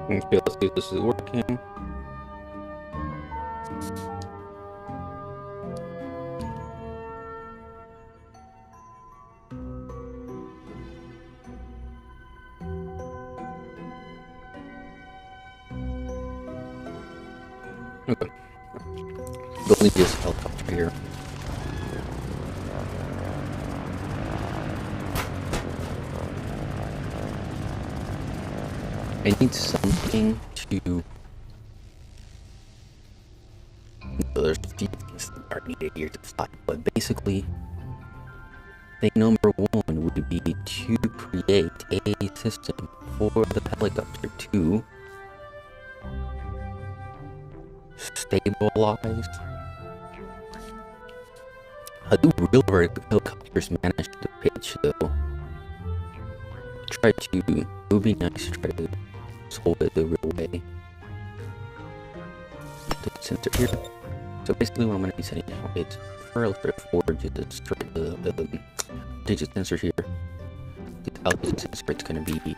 Okay, let's see if this is working. Okay, building this helicopter here. I need something to... So there's a few things that are needed here to fly, but basically, thing number one would be to create a system for the helicopter to stabilize. How do real helicopters manage to pitch though? It would be nice to try to solve it the real way. The sensor here. So basically what I'm going to be setting now is for 4 digits, the digit sensor here. The altitude sensor, it's going to be...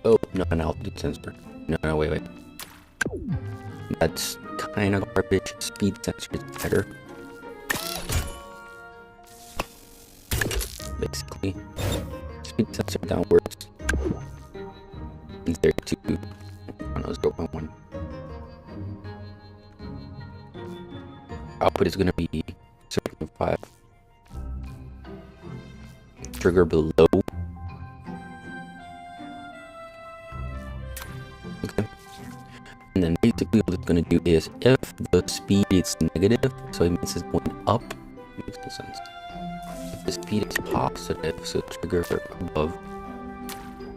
oh, not an altitude sensor. No, wait. That's kind of garbage. Speed sensor is better. Basically, speed sensor downwards. And there to 0.1. Output is going to be 0.5. Trigger below. Okay. And then basically what it's going to do is if the speed is negative, so it means it's going up, makes no sense. If the speed is positive, so trigger above,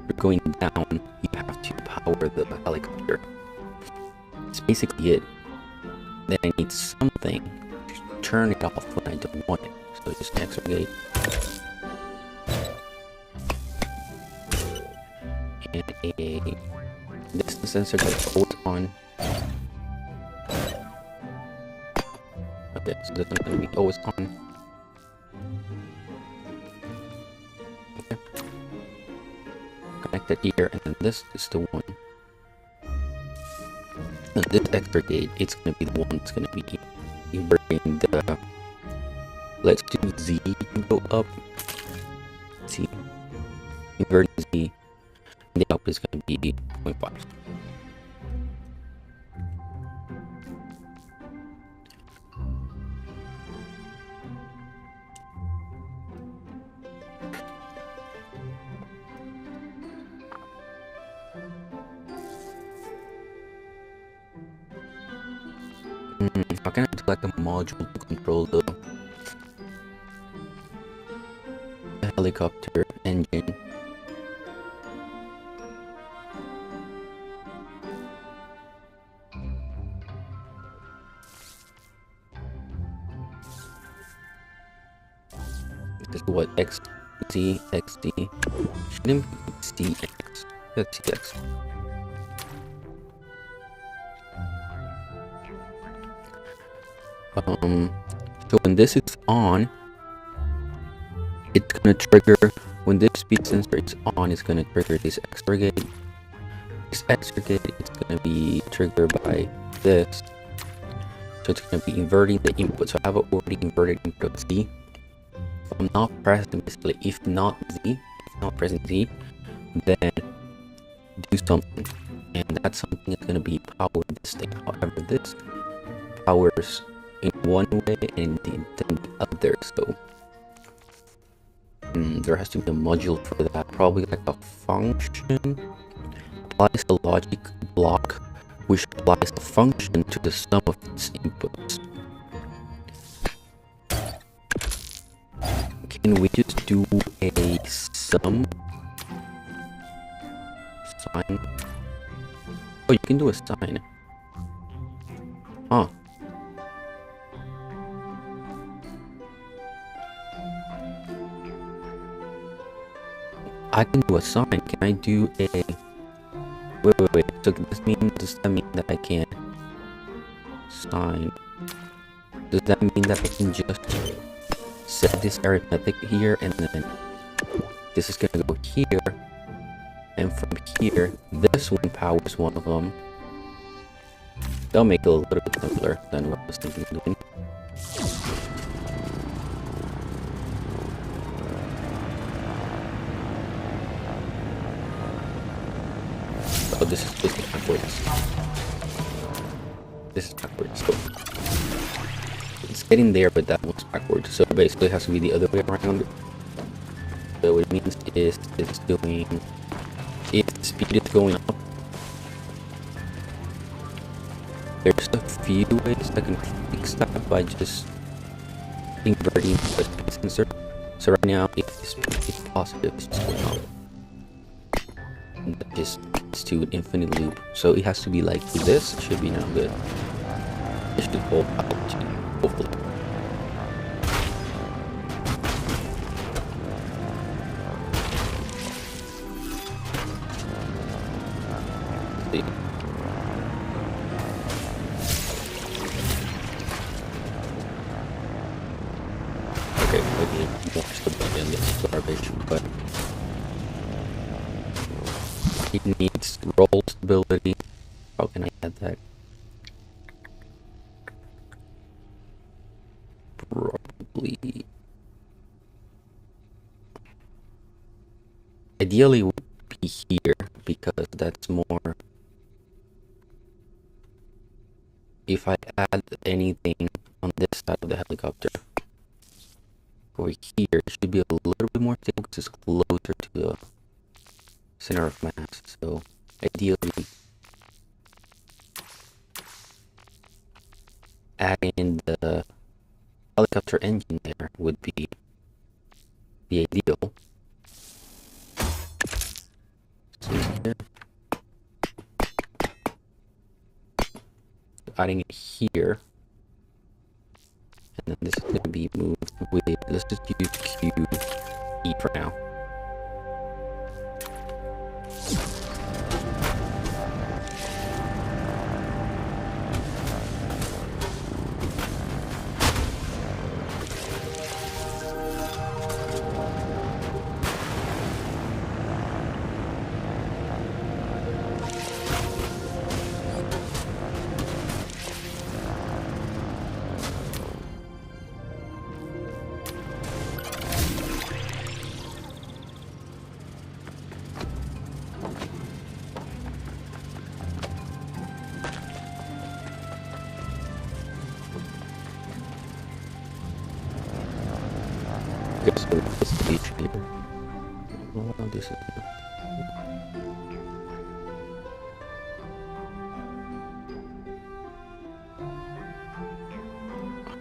you're going down, you have to power the helicopter. That's basically it. Then I need something to turn it off when I don't want it. So just extricate. And a distance sensor that's always on. Okay, so this one's gonna be always on. Okay. Connect it here, and then this is the one. And this extra gate, it's gonna be the one that's gonna be inverting the... let's do Z to go up. Z. Invert Z. And the output is gonna be 0.5. How can I select a module to control the helicopter engine? This is what X, Z, X, D. Shouldn't be CX. That's CX. So when this is on, it's gonna trigger, when this speed sensor is on, it's gonna trigger this extra gate. This extra gate is gonna be triggered by this. So it's gonna be inverting the input. So I have already inverted input Z. If I'm not pressing, basically, if not pressing Z, then do something. And that something is gonna be power this thing. However, this powers in one way and then the other, so there has to be a module for that, probably like a function applies the logic block which applies the function to the sum of its inputs. Can we just do a sum sign? Oh, you can do a sign. Huh. I can do a sign. Can I do a... Wait. So does that mean that I can't sign? Does that mean that I can just set this arithmetic here and then this is gonna go here And from here, this one powers one of them. They'll make it a little bit simpler than what I was thinking of doing. Oh, this is backwards. This is backwards. So it's getting there, but that one's backwards. So basically, it has to be the other way around. So what it means is it's doing. If the speed is going up, there's a few ways I can fix that by just inverting the speed sensor. So right now, if the speed is positive, it's just going up. And that just leads to an infinite loop. So it has to be like this. It should be now good. It should hold out to hopefully. See. Okay, maybe more stability on this garbage, but it needs roll stability. How can I add that? Probably. Ideally, it would be here because that's more. If I add anything on this side of the helicopter, over here, it should be a little bit more stable because it's closer to the center of mass. So ideally, adding the helicopter engine there would be the ideal. So here, adding it here, and then this is going to be moved with, let's just use Q E for now. Okay, so this is the beach here. Oh, this is.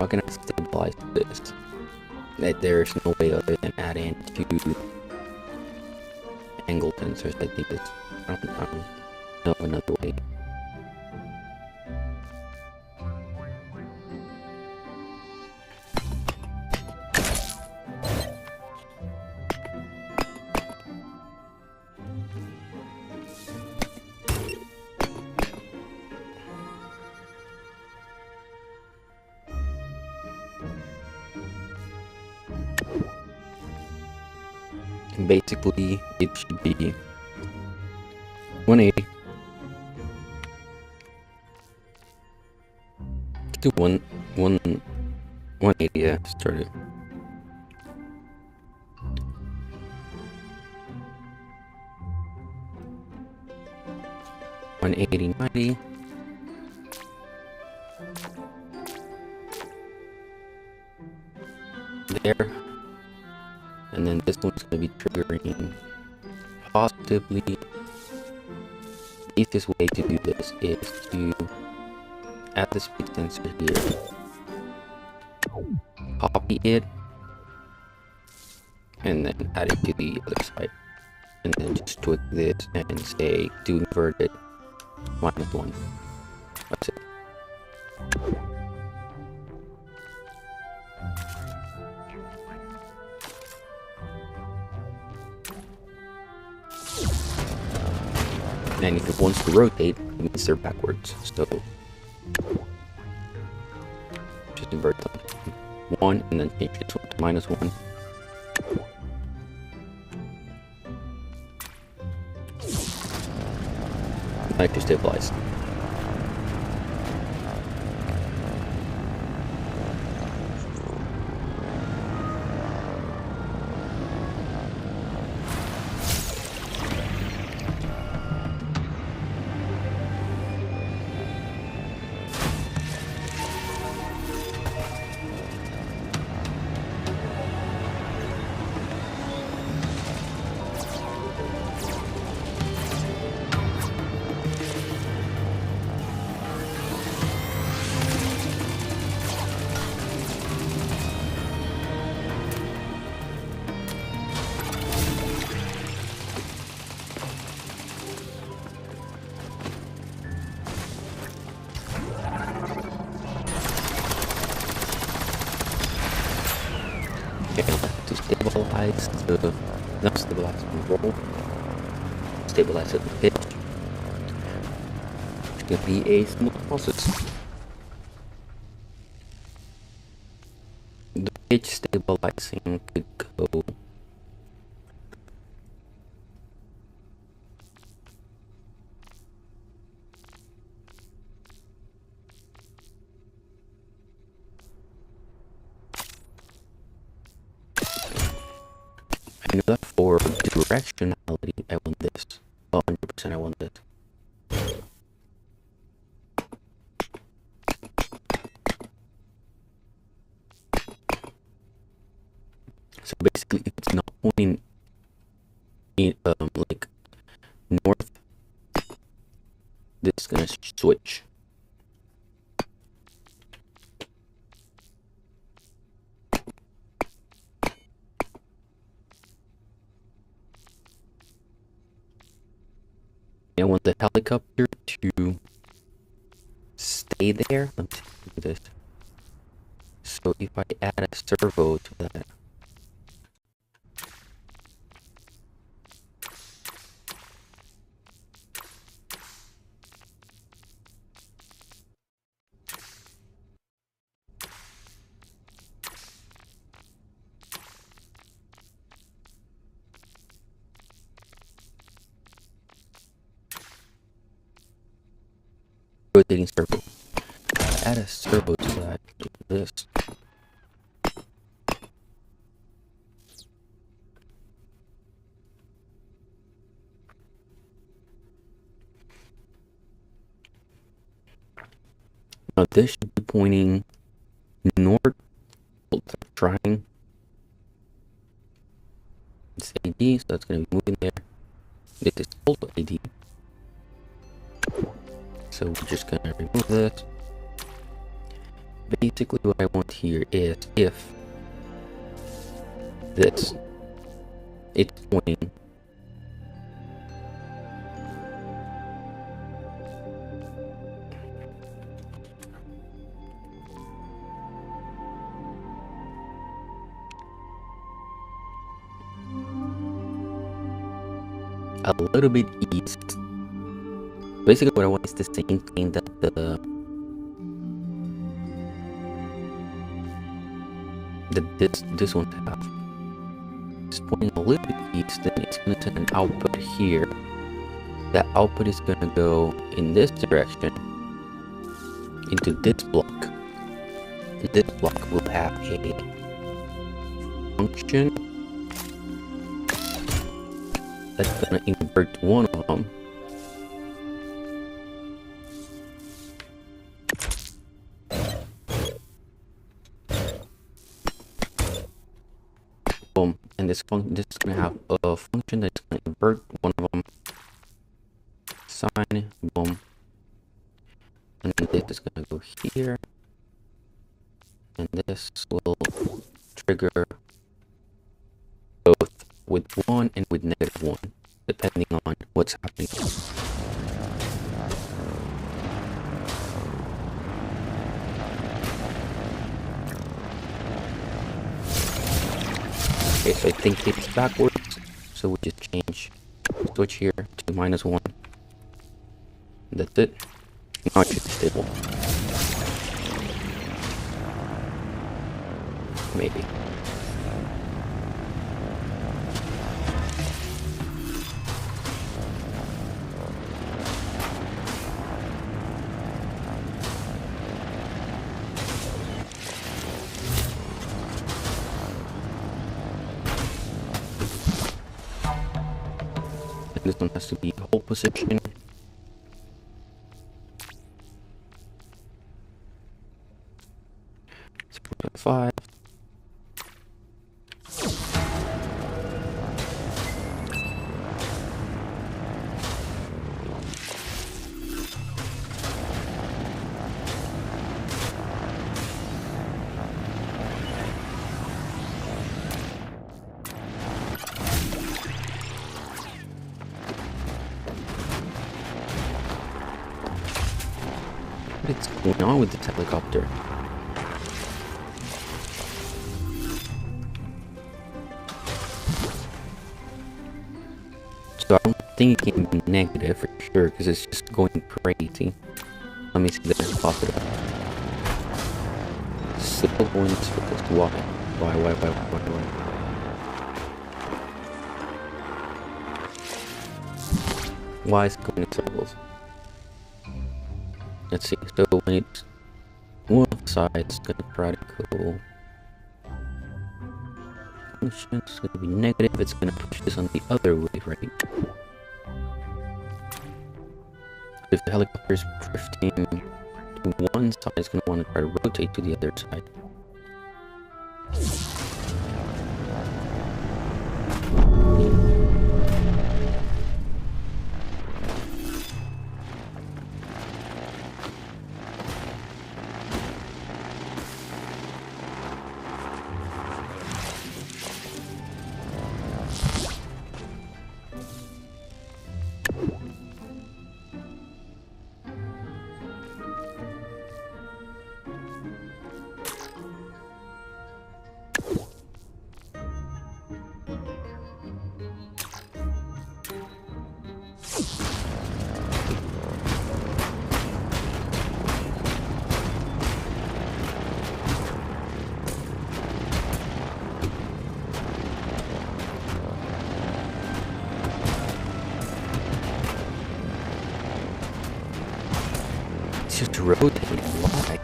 How can I stabilize this? That there's no way other than adding two angle sensors. I think it's. I don't know another way. Basically, it should be 180 to 180. Yeah, start it. $180, $90. There. And then this one's going to be triggering positively. The easiest way to do this is to add the speed sensor here, copy it, and then add it to the other side. And then just tweak this and say to invert it -1. That's it. And if it wants to rotate, it means they're backwards. So just invert them 1 and then change this one to -1. Like to stabilize. To stabilize the, not stabilize the roll, stabilize the pitch. It's gonna be a smooth process. The pitch stabilizing could go I know that for directionality, I want this. 100% I want this. So basically, if it's not pointing in, like north, this is gonna switch. I want the helicopter to stay there. Let me do this. So if I add a servo to that, rotating servo. Add a servo to that. Do this. Now this should be pointing north. Trying. It's AD, so that's gonna be moving there. This is also AD. So we're just gonna remove this. Basically what I want here is if this, it's pointing a little bit east. Basically what I want is the same thing that this one have. It's pointing a little bit east, then it's gonna send an output here. That output is gonna go in this direction into this block. This block will have a function that's gonna invert one of them. Boom, and this is gonna have a function that's gonna invert one of them. Sine, boom, and then this is gonna go here, and this will trigger both with 1 and with -1, depending on what's happening. Okay, so I think it's backwards, so we just switch here to -1. That's it. Now it should be stable. Maybe. This one has to be hold position. It's 4.5. What's going on with this helicopter? So I don't think it can be negative for sure, because it's just going crazy. Let me see this positive. Still going to circles. Why? Why? Why is it going in circles? Let's see. So when it's one of the sides, it's gonna try to go. It's gonna be negative. It's gonna push this on the other way, right? If the helicopter is drifting to one side, it's gonna want to try to rotate to the other side. It's just rotating. Why?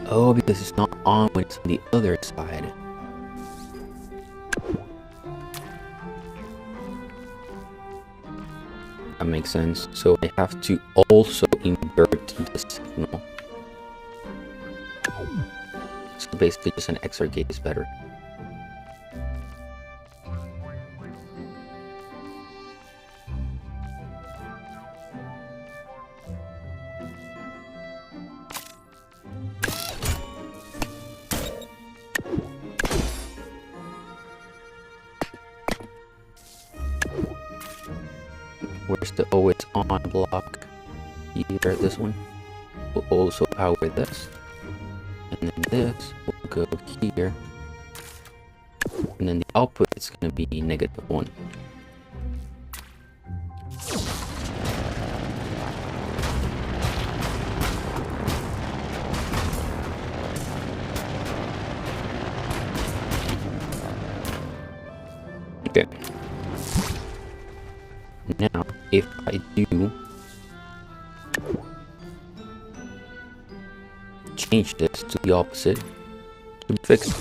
Oh, because it's not on when it's on the other side. That makes sense. So I have to also invert the signal. So basically just an XR gate is better. Where's the always on block? Here, this one will also power this. And then this will go here. And then the output is going to be -1. Okay. Now, if I do change this to the opposite, to be fixed.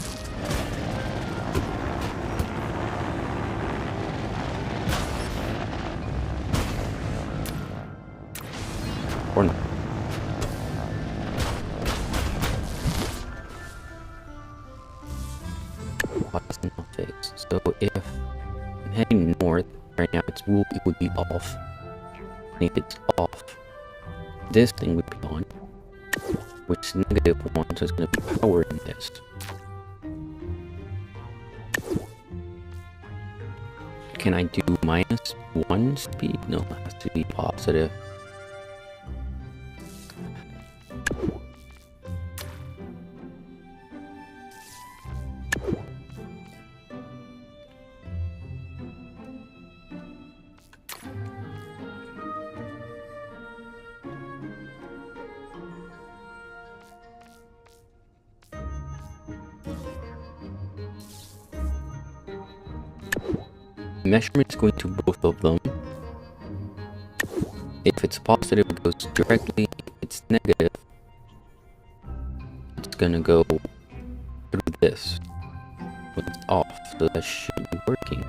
Or not. Why is it not fixed? So if I'm heading north, right now it would be off. And if it's off, this thing would be on, which is -1, so it's going to be powering this. Can I do -1 speed? No, it has to be positive. Measurement is going to both of them. If it's positive, it goes directly. If it's negative, it's gonna go through this. when it's off, so that should be working.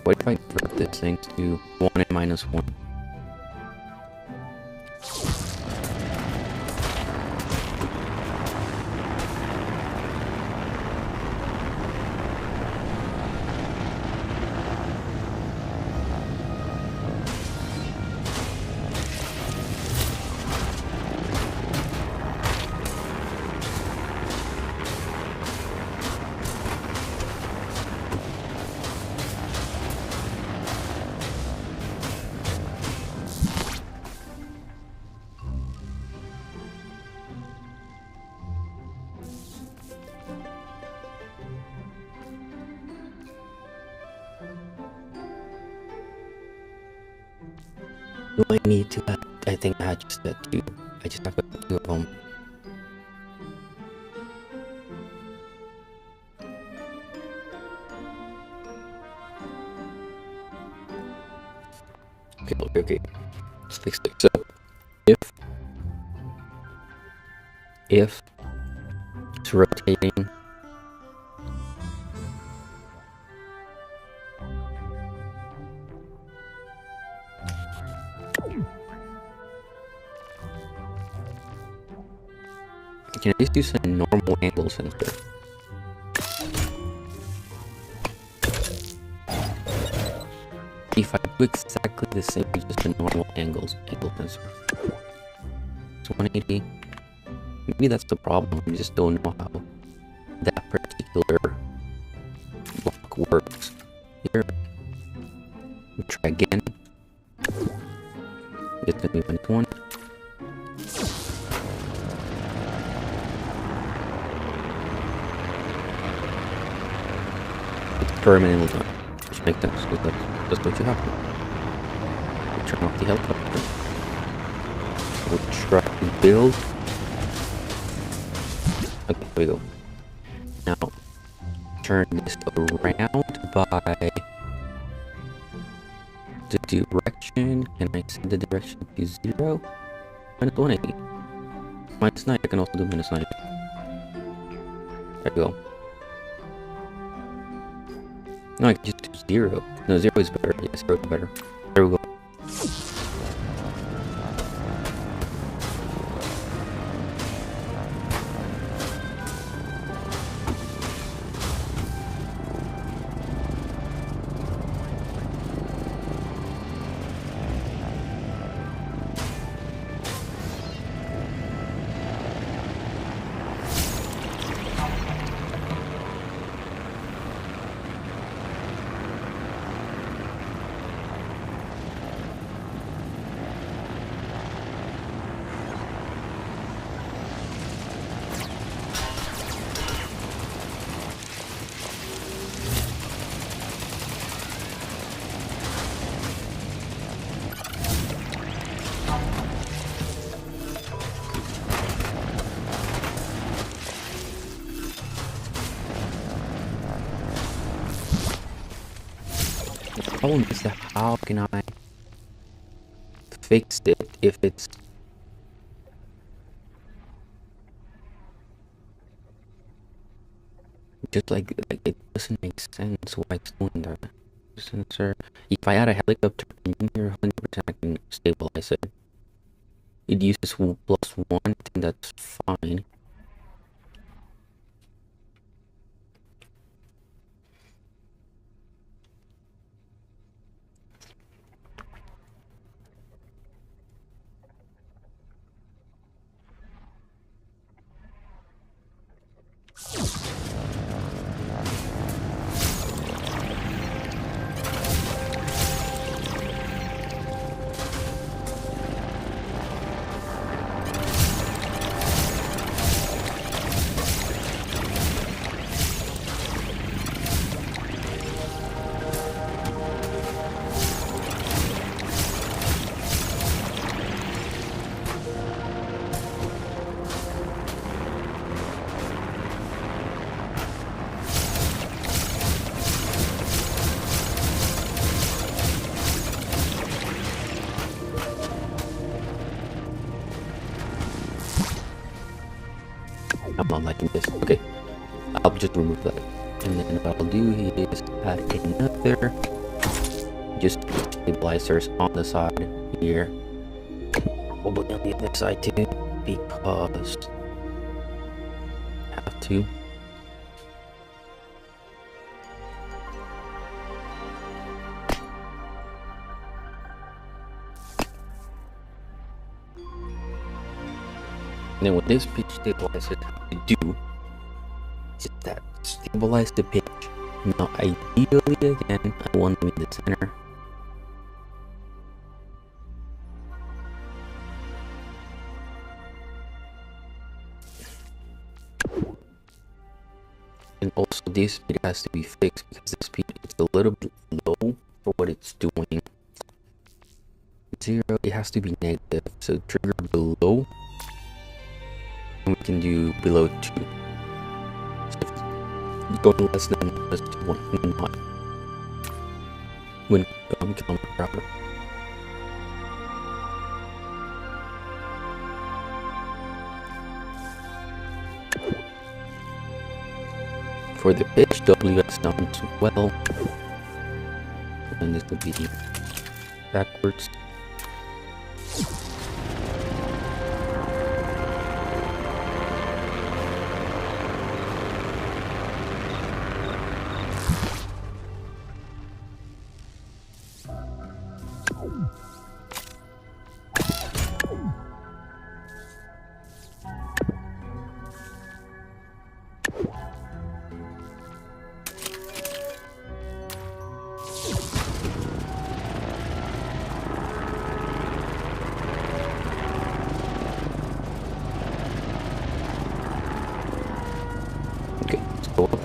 What if I convert this thing to 1 and minus 1? Do I need to add? I think I just said 2. I just have to put 2 of them. Okay. Let's fix it. So, if it's rotating, can I just use a normal angle sensor? If I do exactly the same with just a normal angle sensor. It's 180. Maybe that's the problem. We just don't know how that particular block works. Here, we try again. It's gonna be minus 1. It's permanently done, which makes sense because that's what you have to. We turn off the helicopter. We'll try to build. Okay, there we go. Now, turn this around by the direction. Can I set the direction to 0? Minus 180. Minus 9, I can also do minus 9. There we go. No, I can just do 0. No, 0 is better. Yes, 0 is better. There we go. The problem is that how can I fix it if it's just like it doesn't make sense why it's doing that. Sensor. If I add a helicopter in here, 100% I can stabilize it. It uses +1, I think that's fine. I'm not liking this. Okay, I'll just remove that. And then what I'll do is add another just stabilizers on the side here. Probably on the other side too, because I have to. And then what this pitch stabilizer do is that stabilize the pitch. Now ideally again, I want them in the center. And also this speed has to be fixed because the speed is a little bit low for what it's doing. 0, it has to be negative, so trigger below. And we can do below 2. So if it's going less than +1, not when kilometer per hour. For the pitch, WS down as well. And this will be backwards. Okay, let's go up.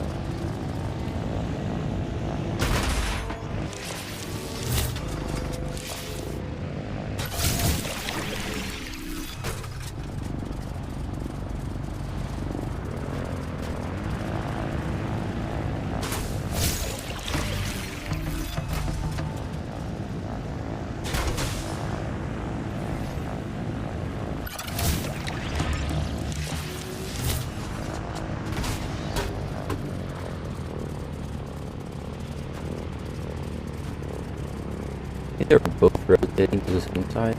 They're both rotating to the same side.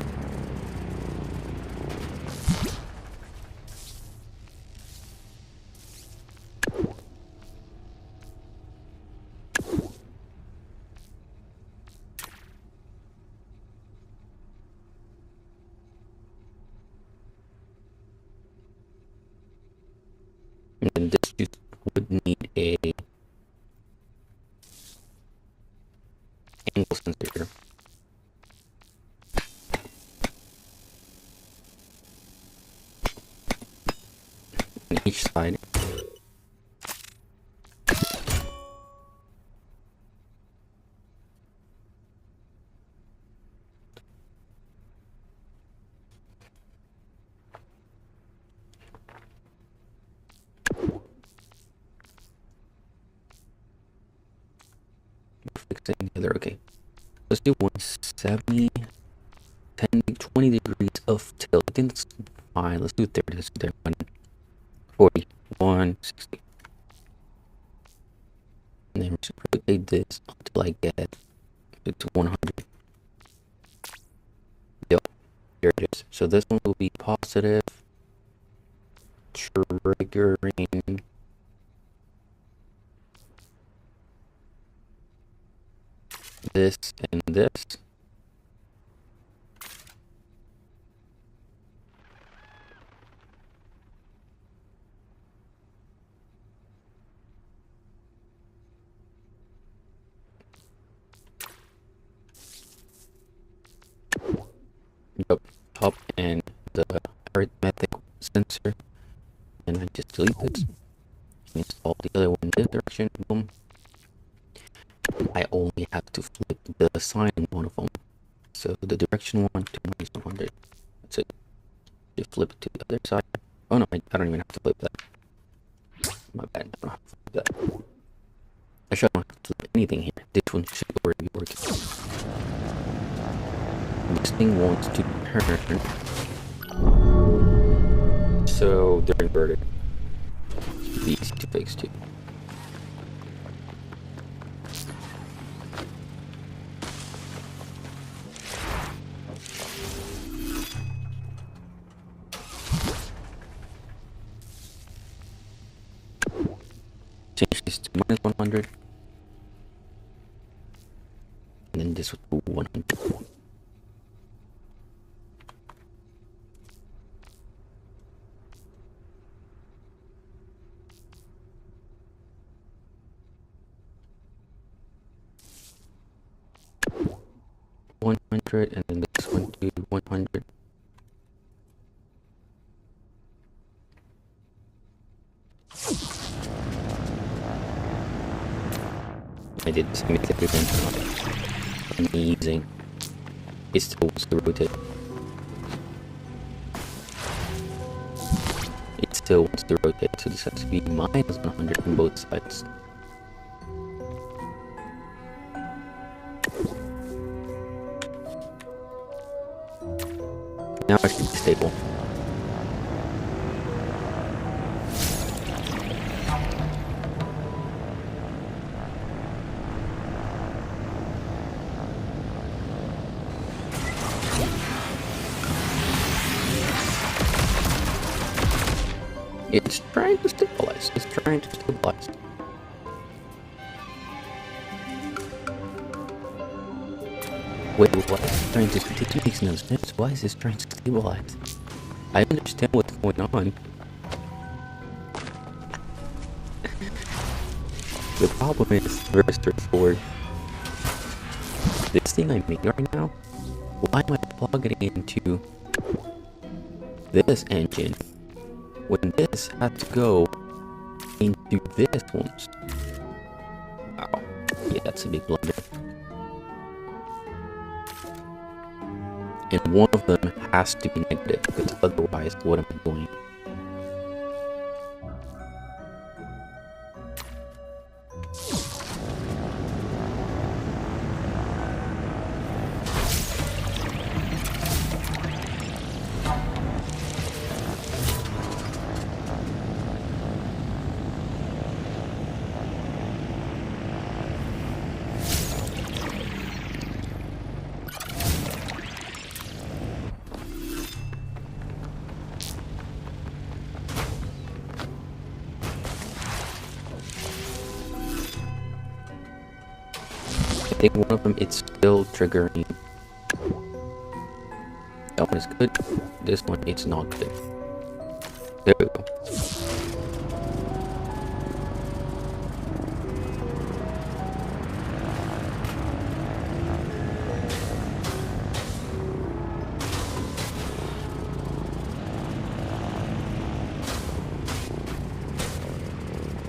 And then this just would need a angle sensor here. On each side. Fixing the other, okay. Let's do 170, 10, 20 degrees of tilt. I think that's fine. Let's do 30. Let's do 40, 160. And then reciprocate this until I get it to 100. Yep, here it is. So this one will be positive, triggering this and this. Yep, top and the arithmetic sensor. And I just delete this. Install the other one in this direction. Boom. I only have to flip the sign in one of them. So the direction one to -100. That's it. Just flip it to the other side. Oh no, I don't even have to flip that. My bad. I don't have to flip that. Actually, I don't have to flip anything here. This one should already be working. This thing wants to turn. So they're inverted. to fix too. Change this to minus 100. And then this would be 100. And then this one to 100. I did the same thing again. Amazing. It still wants to rotate. It still wants to rotate, so this has to be minus 100 on both sides. Now I should be stable. It's trying to stabilize. It's trying to stabilize. Wait, what is it trying to stabilize? It makes no sense. Why is this trying to stabilize? I understand what's going on. The problem is very straightforward. This thing I made right now, why am I plugging it into this engine when this has to go into this one? Wow. Yeah, that's a big blunder. And one of them has to be negative, because otherwise, what am I doing? I think one of them, it's still triggering. That one is good. This one, it's not good. There we go.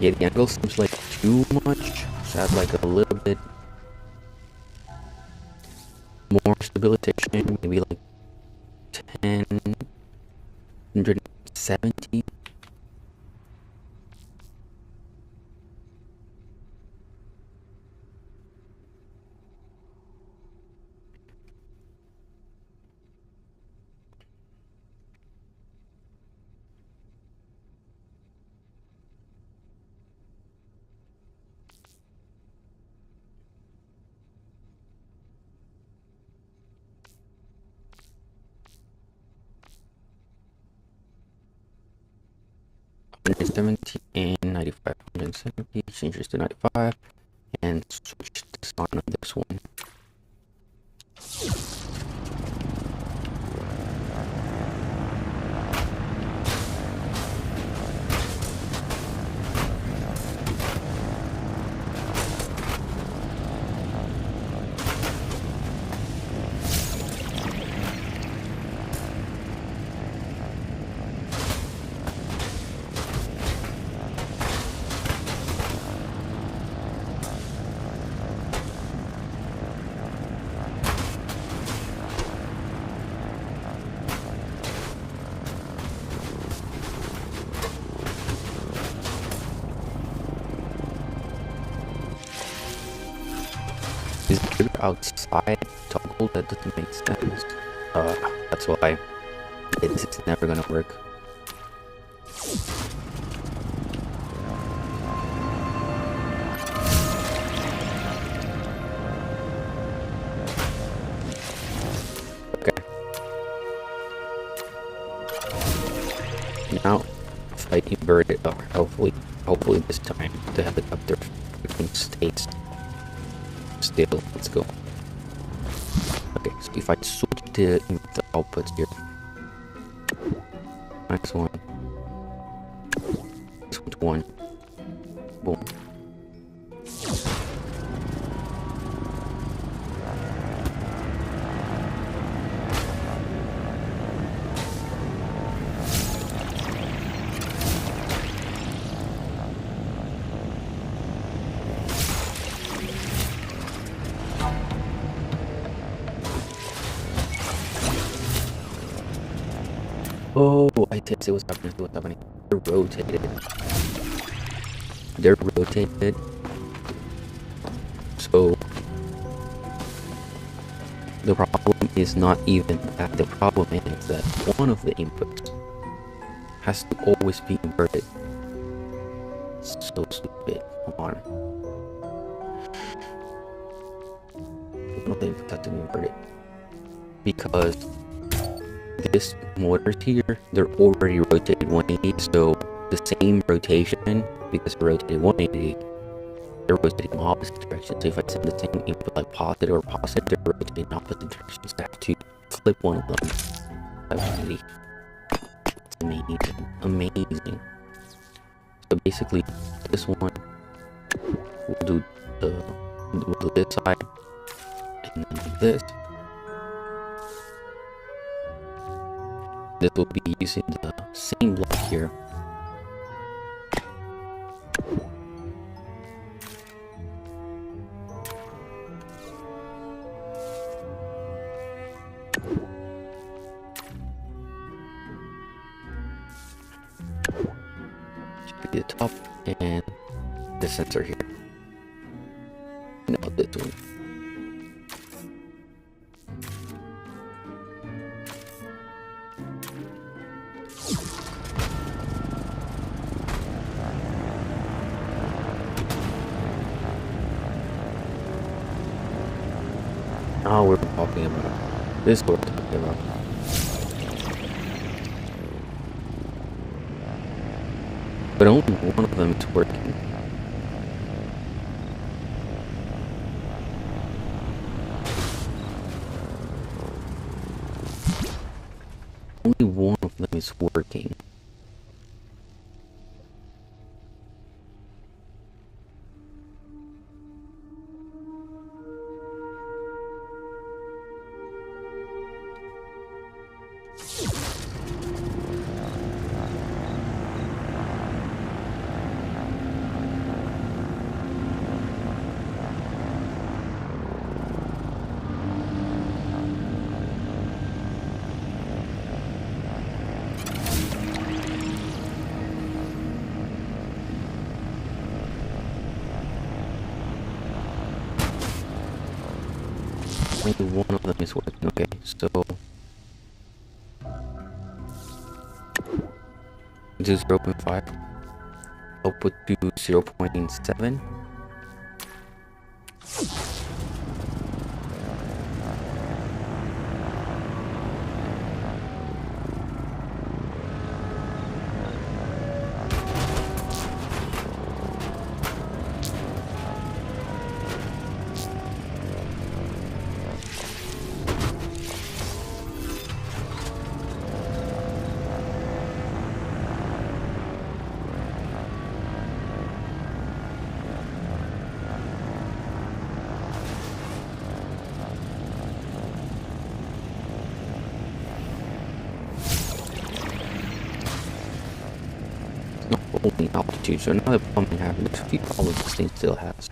Yeah, the angle seems like too much. So add like a little bit more stabilization, maybe like 170. And 95, 170, change this to 95, and switch the sign on this one. Is the trigger outside toggle? That doesn't make sense. That's why this is never gonna work. Now, if I invert it, or hopefully this time the helicopter freaking stays still. Let's go. Okay, so if I switch the outputs here, next one, this one, boom. Oh, I did see what's happening. See what's happening. They're rotated. They're rotated. So the problem is not even that. The problem is that one of the inputs has to always be inverted. So stupid. Come on. One of the inputs has to be inverted because this motors here, they're already rotated 180, so the same rotation, because they're rotated 180, they're rotating in opposite directions. So if I send the same input like positive or positive, they're rotating in opposite directions. I have to flip one of them. It's amazing. Amazing. So basically, this one, we'll do this side, and then like this. This will be using the same block here. Should be the top and the sensor here. No, this one. Now we're talking about this. We're talking about. But only one of them is working. Only one of them is working. Only one of them is working. Okay, so 0.5 output to 0.7. Not only altitude, so another problem we have, there's a few problems this thing still has.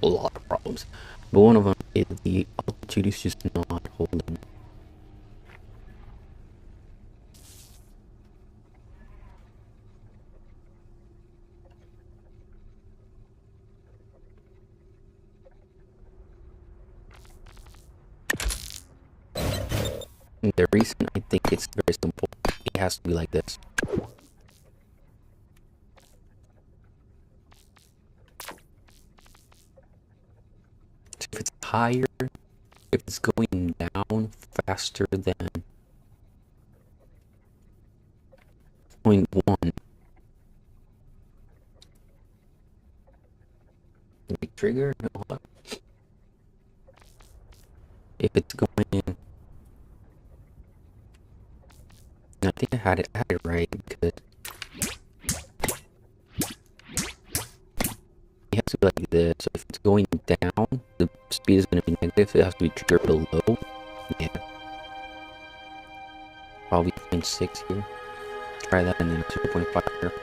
A lot of problems. But one of them is the altitude is just not holding. And the reason I think it's very simple, it has to be like this. If it's higher, if it's going down faster than 6.1. Big trigger? No, hold up. If it's going in, I think I had it right because it has to be like this. So if it's going down, the speed is going to be negative. It has to be triggered below. Yeah. Probably 0.6 here. Try that and then 0.5 here.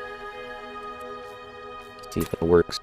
See if it works.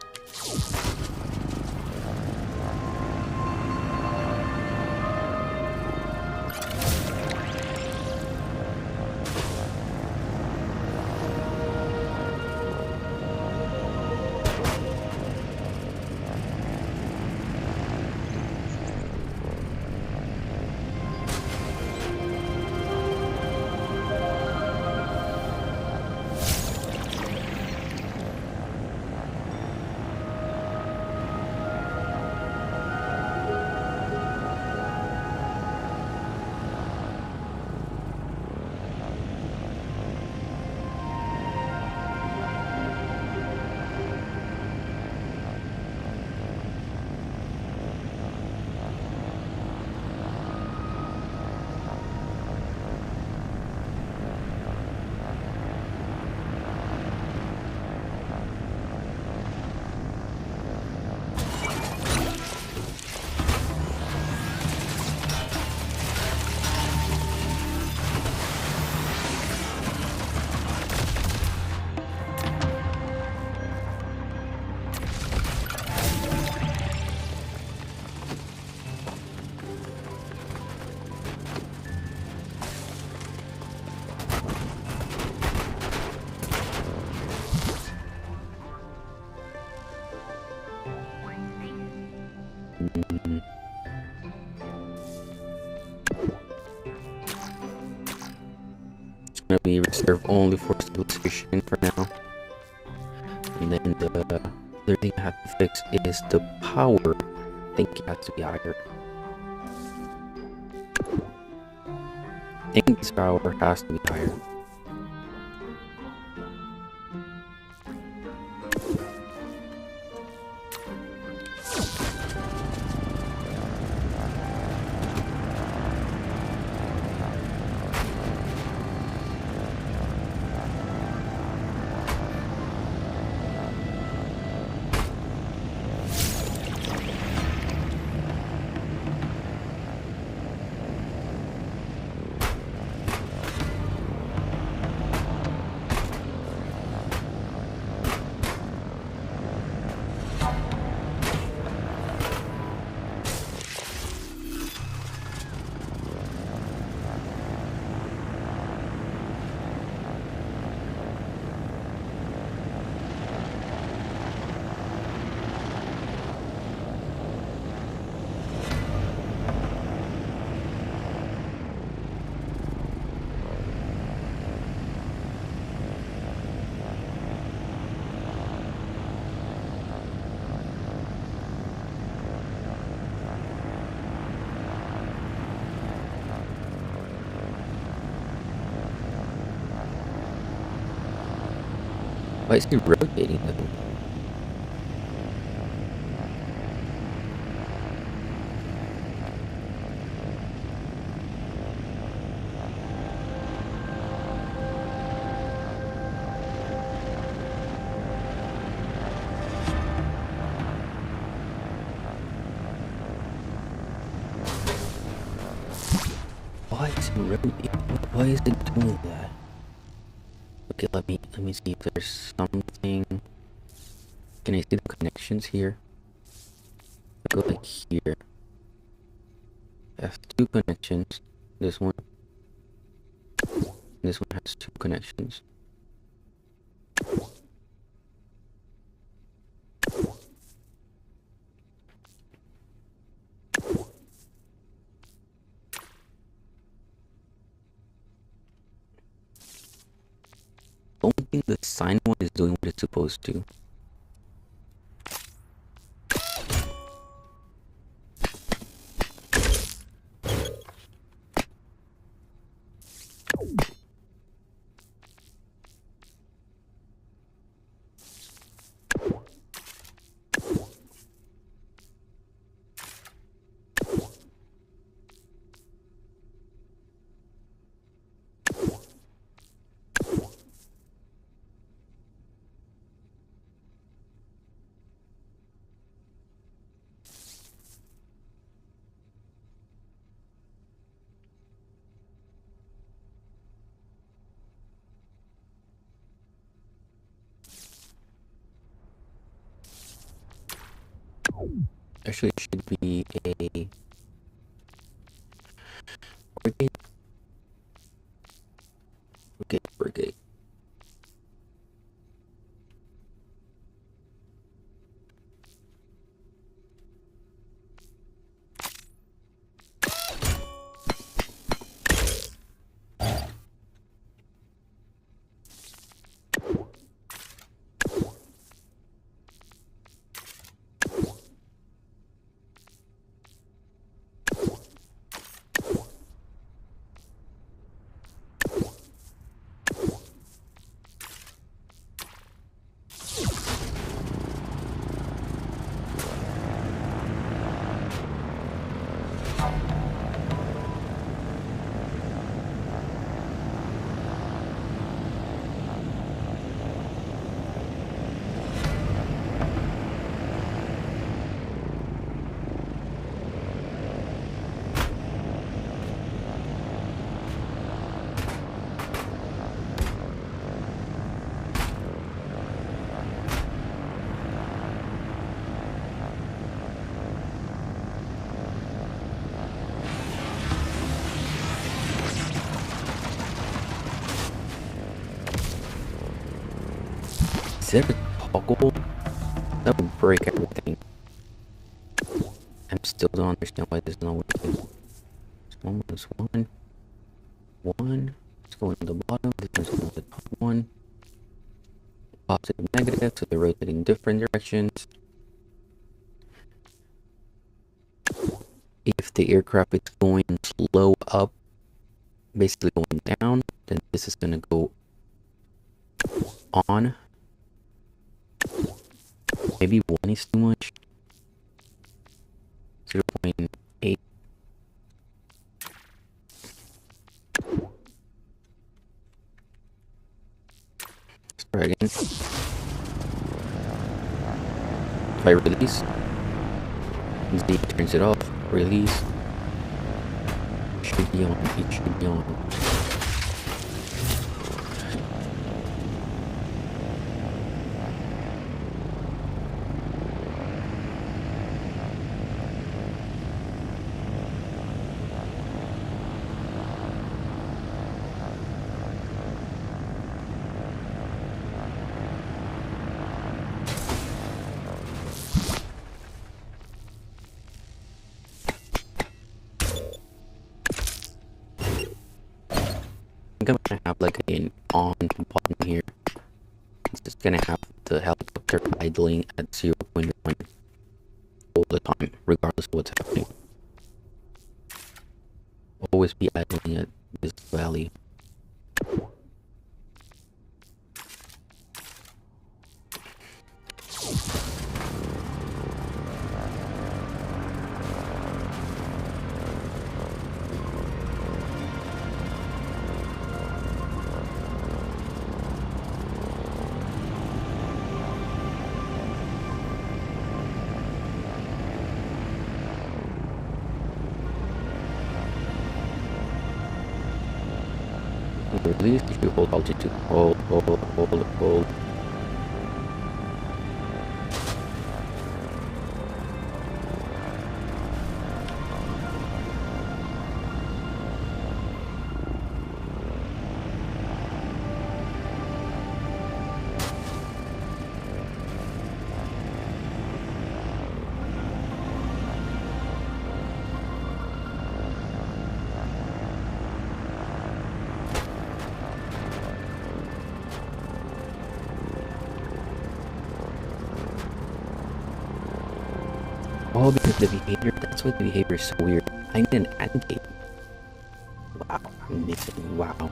It's gonna be reserved only for stabilization for now. And then the other thing I have to fix is the power. I think it has to be higher. I think this power has to be higher. Why is he rotating though? Why is it rotating? Why is it doing that? Okay, let me see if there's something. Can I see the connections here? Go like here. I have two connections. This one. This one has two connections. Don't think the sign one is doing what it's supposed to. Actually, it should be a brigade. Brigade. Is there a toggle? That would break everything. I still don't understand why this is not working. One minus one. One. Let's go on the bottom. This is on the top one. Positive, negative, so they're rotating different directions. If the aircraft is going slow up, basically going down, then this is gonna go on. Maybe one is too much. 0.8. Let's try again. If I release, Z turns it off. Release. Should be on. It should be on. I'm gonna have like an on button here. It's just gonna have the helicopter idling at 0.1 all the time, regardless of what's happening. Always be idling at this value. Release if you hold altitude. Hold. Oh, because the behavior, that's why the behavior is so weird. I need an anti. Wow, I'm missing. Wow.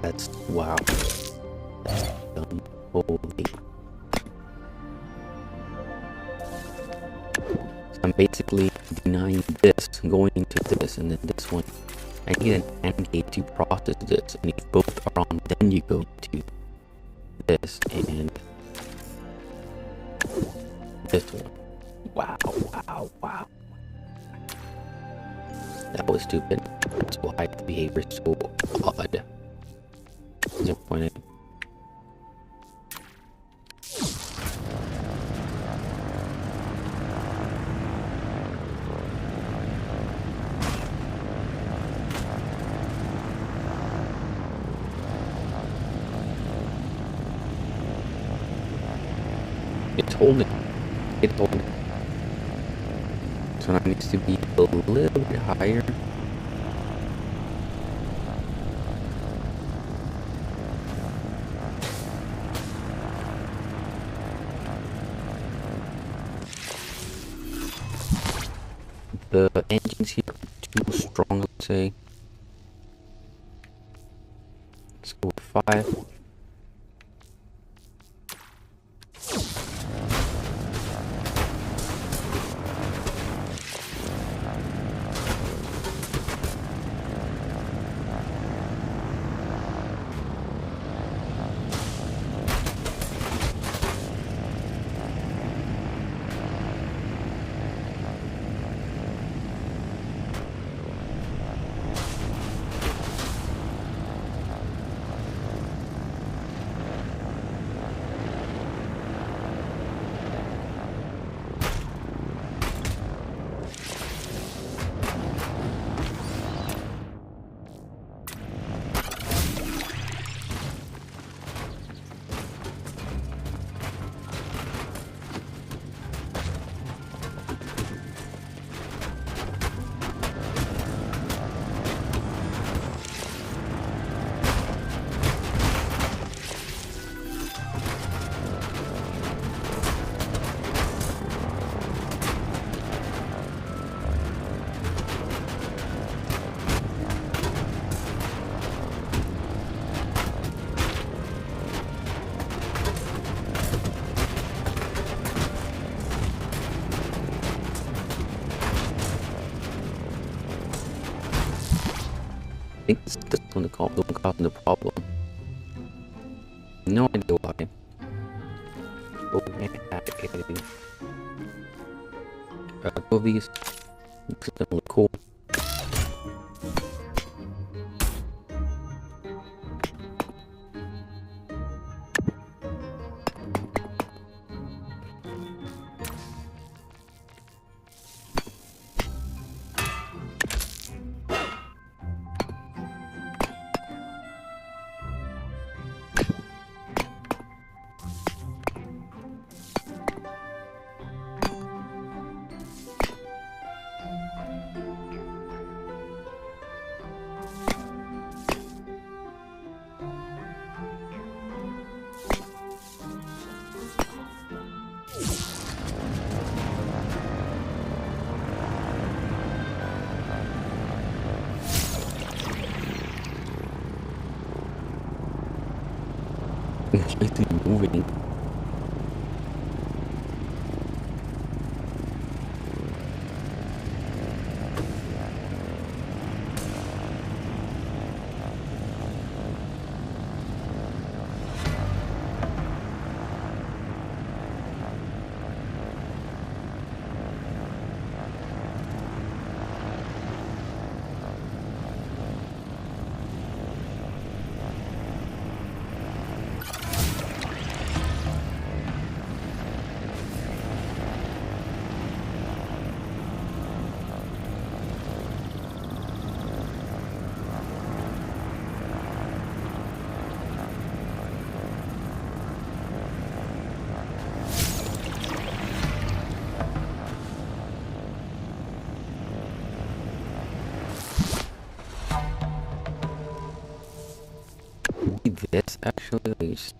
That's wow. That's dumb. Holy. So I'm basically denying this, going into this, and then this one. I need an AND gate to process this, and if both are on, then you go to this and this one. Wow. That was stupid. That's why the behavior is so odd. Disappointed. It's holding. It's holding. So now it needs to be a little bit higher. The engines here are too strong, let's say. Let's go with 5. I think this one the causing the problem. No idea why. Oh, and add two of these. Looks gonna look cool. It's basically moving. This actually is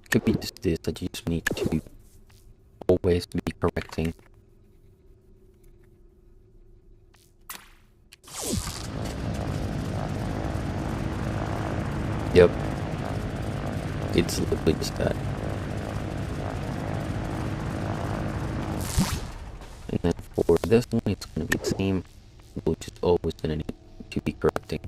could be just this that you just need to always be correcting. Yep, it's literally just that. And then for this one, it's gonna be the same, which is always gonna need to be correcting.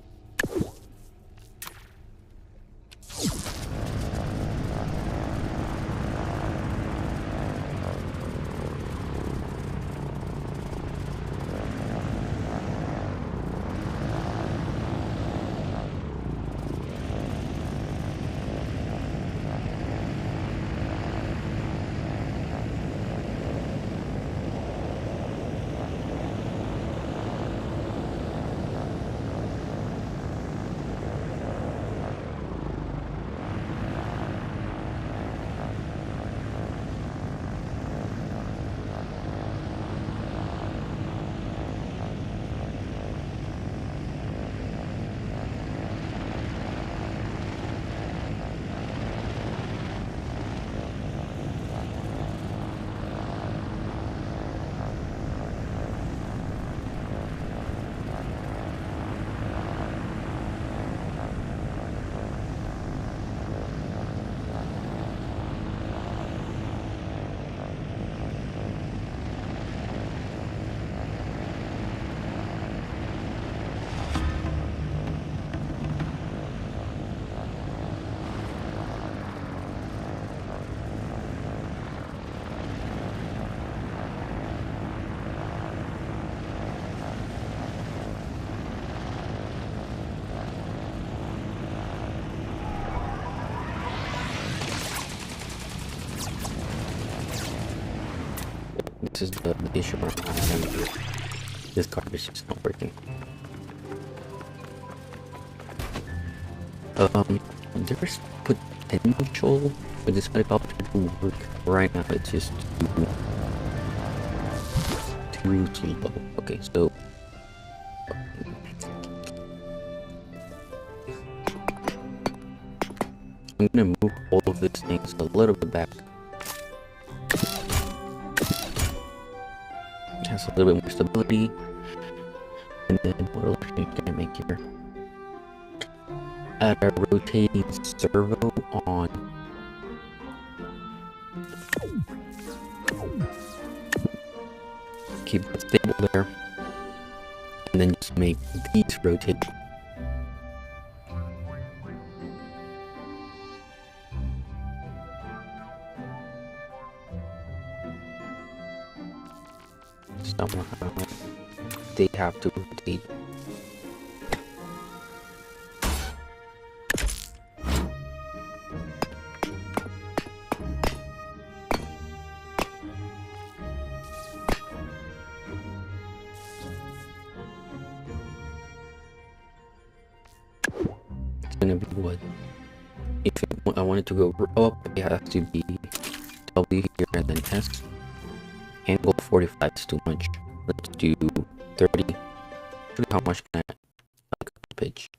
this is the issue I'm having here. This card is just not working. There's potential for this helicopter to work. Right now it's just too slow. Okay, so I'm gonna move all of these things a little bit back. It has a little bit more stability. And then what else are you gonna make here? Add a rotating servo on. Keep it stable there. And then just make these rotate. Somehow they have to rotate. It's gonna be what? If I wanted to go up, it has to be W here and then S. Angle 45 is too much. Let's do 30. Look how much can I pitch.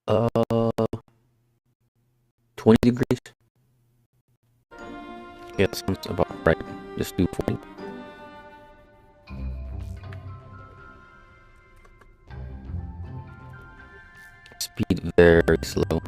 Uh, 20 degrees. Yeah, that sounds about right. Just do 40. Speed very slow.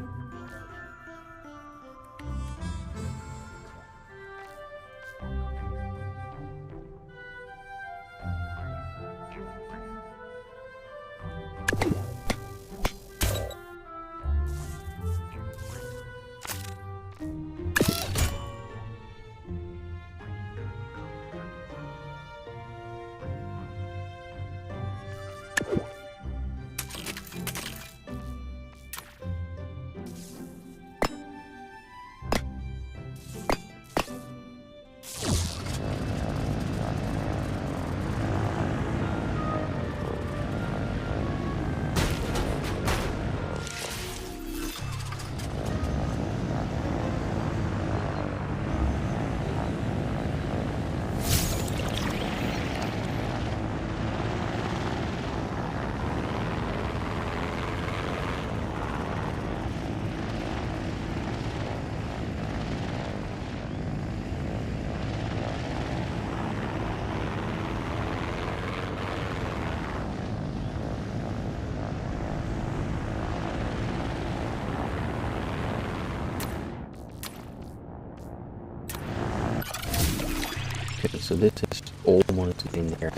Okay, so this is almost in there.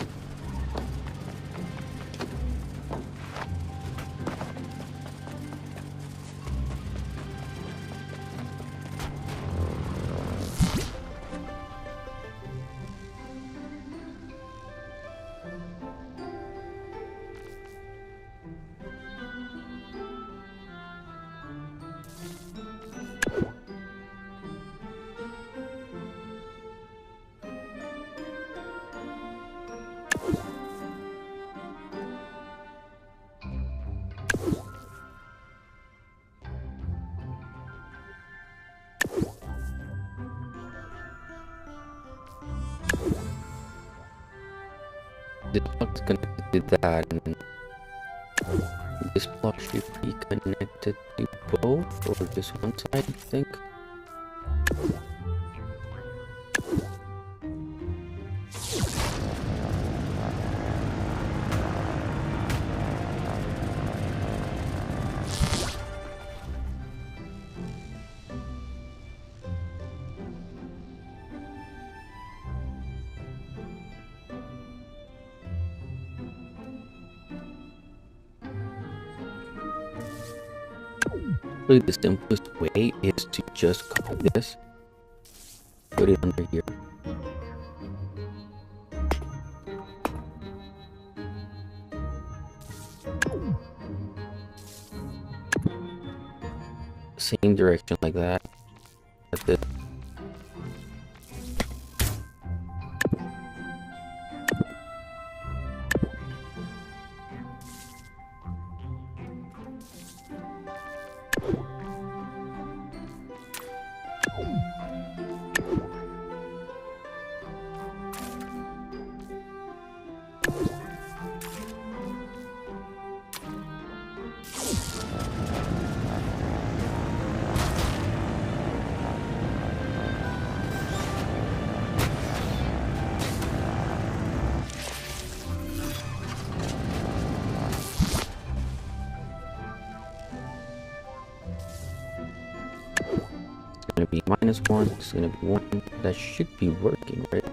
This block's connected to that, and this block should be connected to both, or just one side, I think. Really, the simplest way is to just copy this, put it under here. same direction like that. That's it. Gonna be -1, it's gonna be 1. That should be working, right?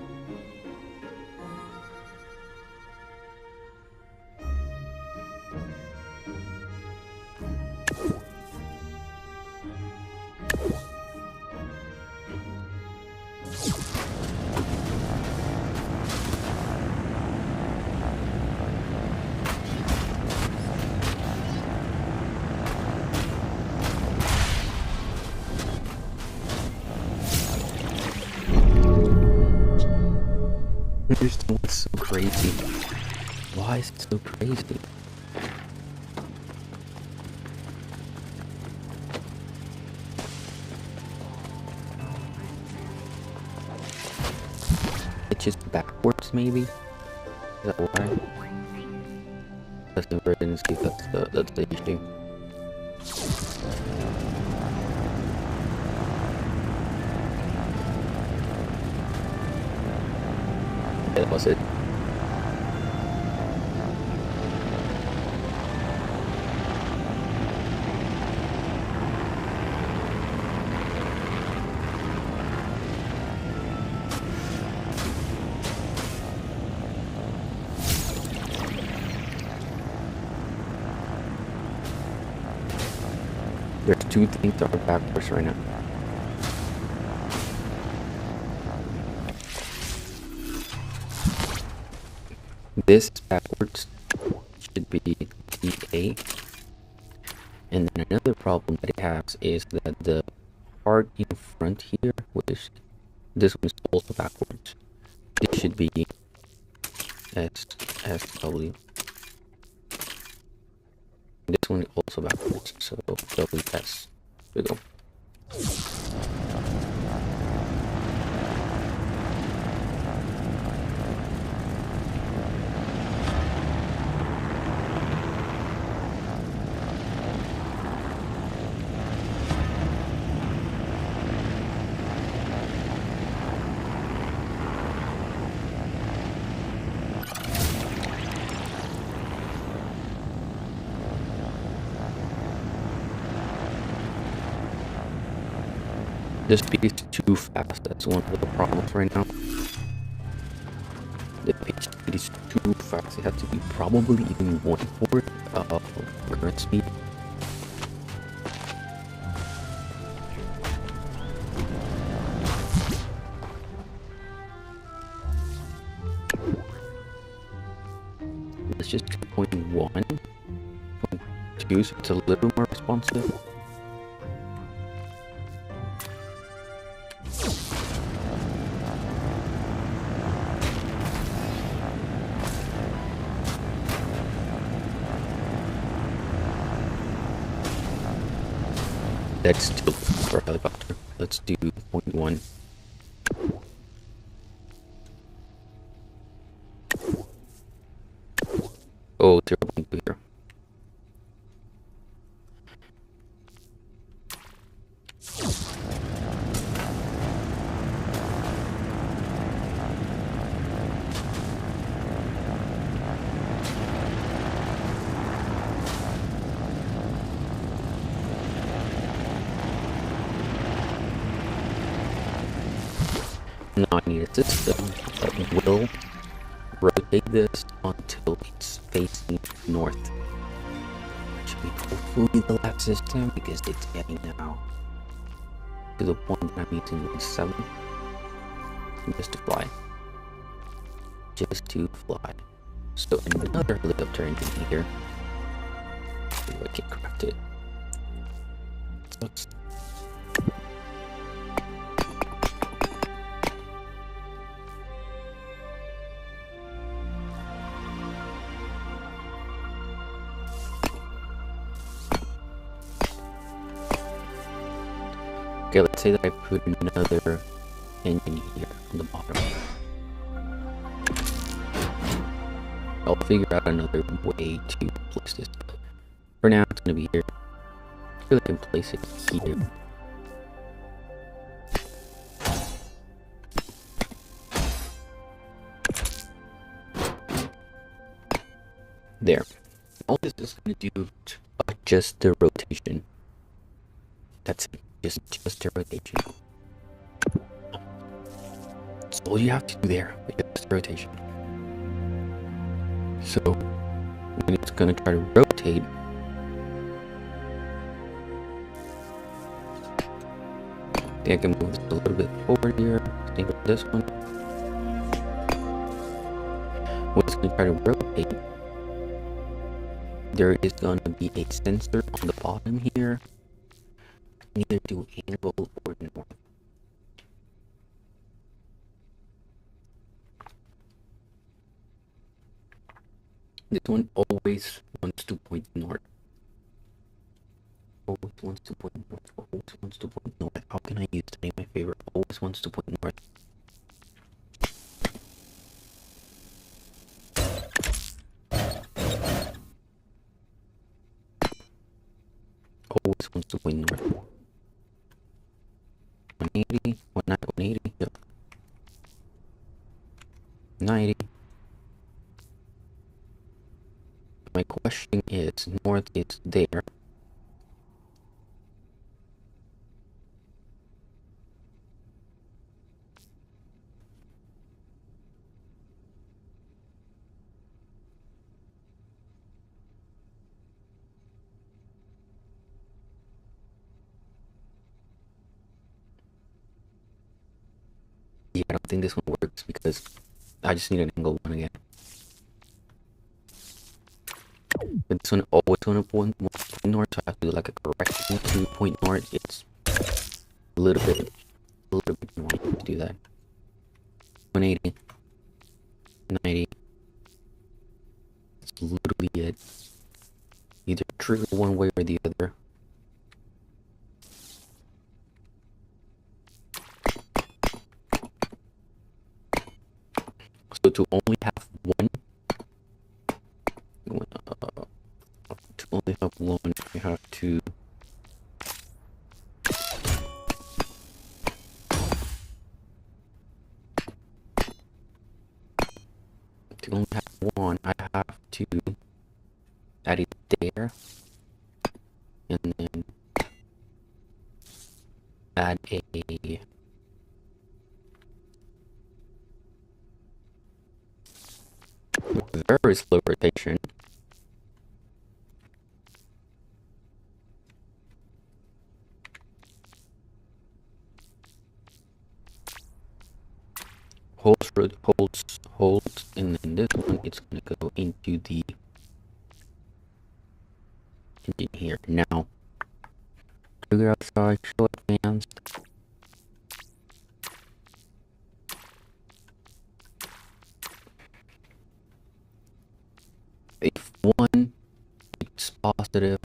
I understand what's so crazy. Why is it so crazy? It's just backwards, maybe? Is that why? That's the emergency, that's the issue. Yeah, that was it. There's 2 things that are backwards right now. This backwards should be TA. And then another problem that it has is that the part in front here, which this one is also backwards. This should be SW. This one is also backwards, so WS. There we go. The speed is too fast. That's one of the problems right now. The page speed is too fast. It has to be probably even 1/4 of current speed. It's just 2.1, 0.2, so it's a little more responsive. That's still for a helicopter. Let's do 0.1. Oh, 0.2 here. Now I need a system that will rotate this until it's facing north. Should be hopefully the lab system because it's getting now to the point that I'm using 7 just to fly. Just to fly. So another helicopter engine here. See if I can craft it. sucks. Okay, let's say that I put another engine here on the bottom. I'll figure out another way to place this, but for now it's gonna be here. I feel like I can place it here. There. All this is gonna do to adjust the rotation. That's it. Just the rotation. That's all you have to do there. Just the rotation. So when it's gonna try to rotate, I think I can move this a little bit forward here. Same with this one. When it's gonna try to rotate, there is gonna be a sensor on the bottom here. I can either do angle or north. This one always wants to point north. Always wants to point north. Always wants to point north. How can I use that in my favor? Always wants to point north. Always wants to point north. 180, 180, yep. 90. My question is, north is there. Yeah, I don't think this one works because I just need an angle one again. But this one always want to point north, so I have to do like a correction to point north. It's a little bit annoying to do that. 180, 90. That's literally it. Either trigger one way or the other. So to only have one, you have to only have one, I have to add it there, and then add a very slow rotation. Holds, and then this one, it's gonna go into the engine here. Now, trigger outside, show advanced. If 1, it's positive,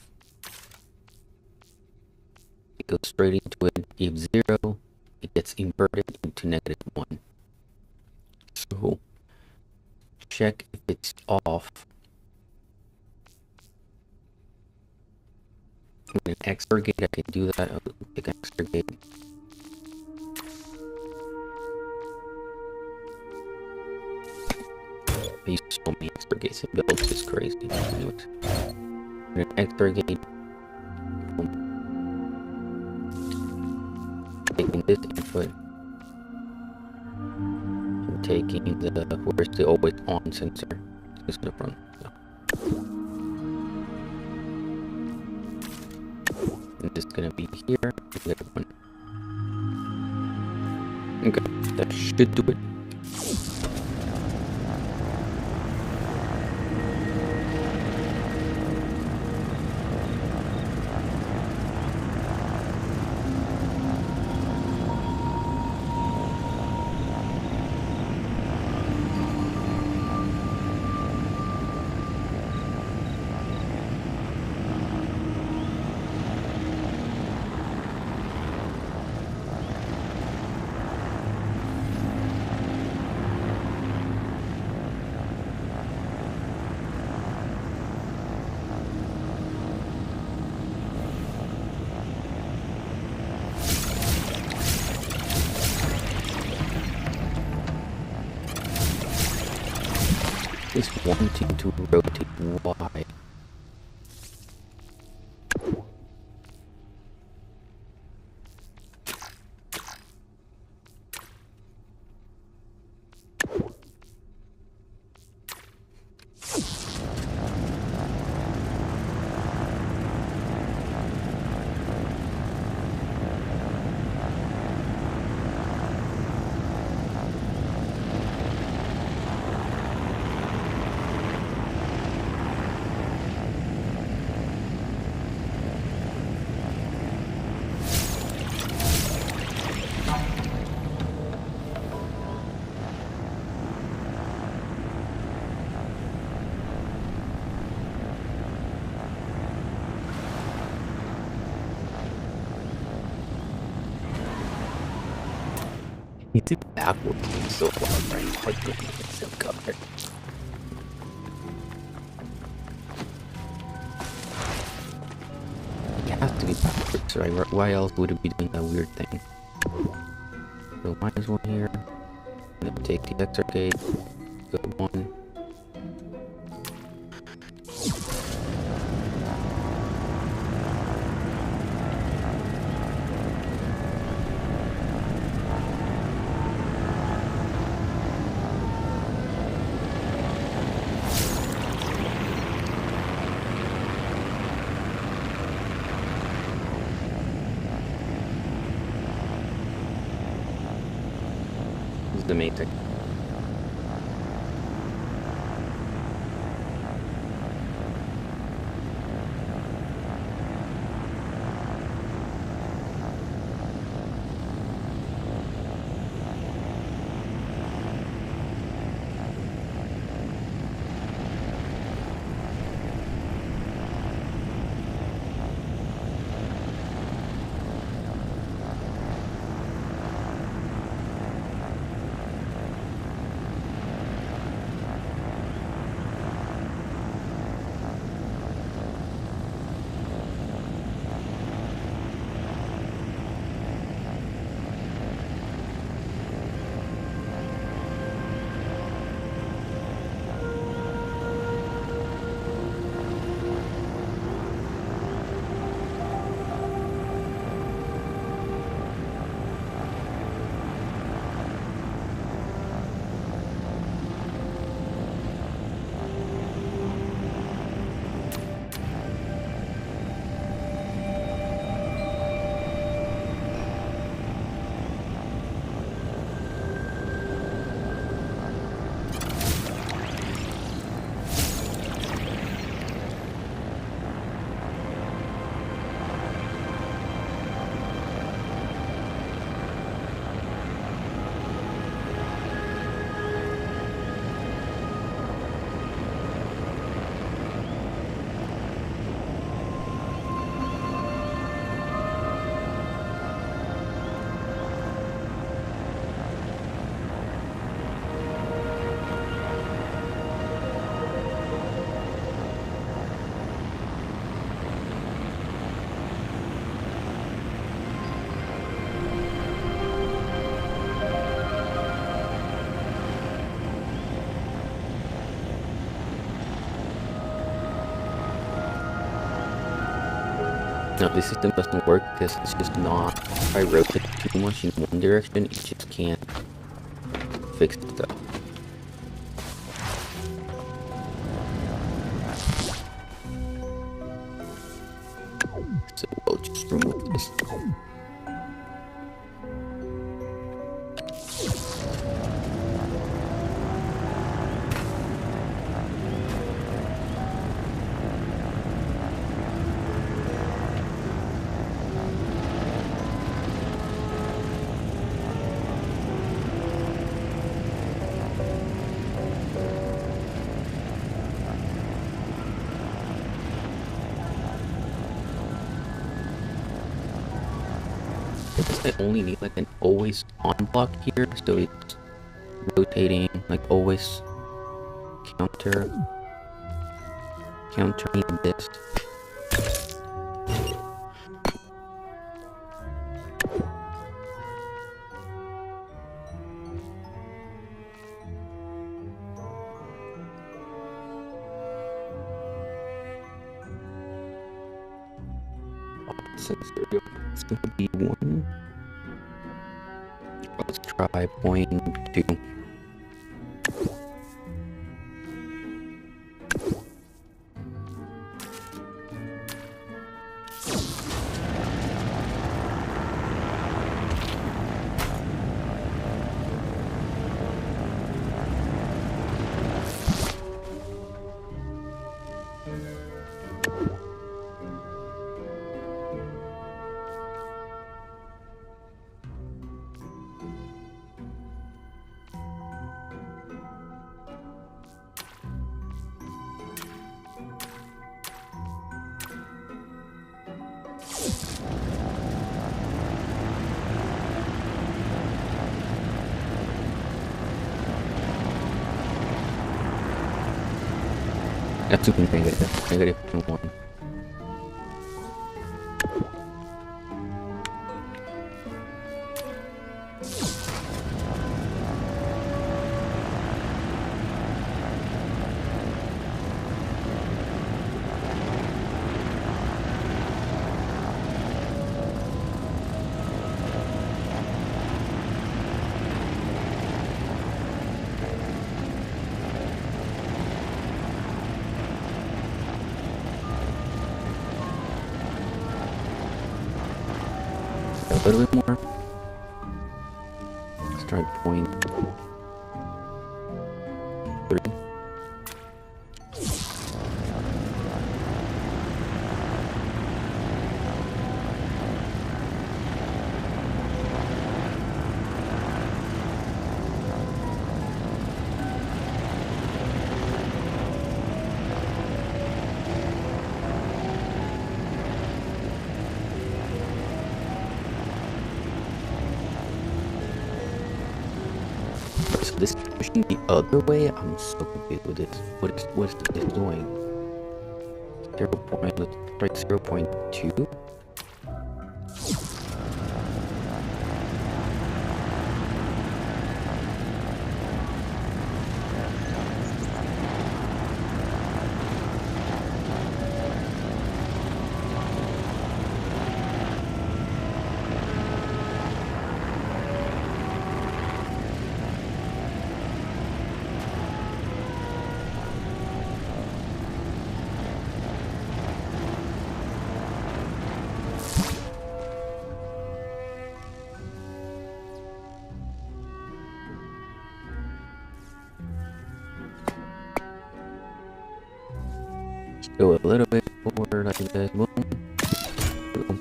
it goes straight into it. If 0, it gets inverted into -1. So check if it's off. With an extra gate, I can do that. I'll pick an extra gate. I use so many extra gates in builds, it's crazy. Anyways, with an extra gate, boom. Taking this input, and taking the where's the always on sensor. This is the front. So. And this is gonna be here. The other one. Okay, that should do it. is wanting to rotate. Why? Is it backwards? It's so far right. How did it still covered? It has to be backwards, right? Why else would it be doing that weird thing? So -1 here. And then take the extra gate. Go 1. This is the main thing. No, this system doesn't work because it's just not. If I rotate too much in one direction, it just can't fix stuff. So we'll just remove this. I only need like an always on block here, so it's rotating like always countering this. distance. There we go. It's going to be 1. Let's try 0.2. That's super negative. Negative 1. A little bit more. Let's try 0.3. So this is pushing the other way. I'm so confused with this. What is this doing? 0. Let's try 0.2. Go a little bit forward like this. Boom. Boom.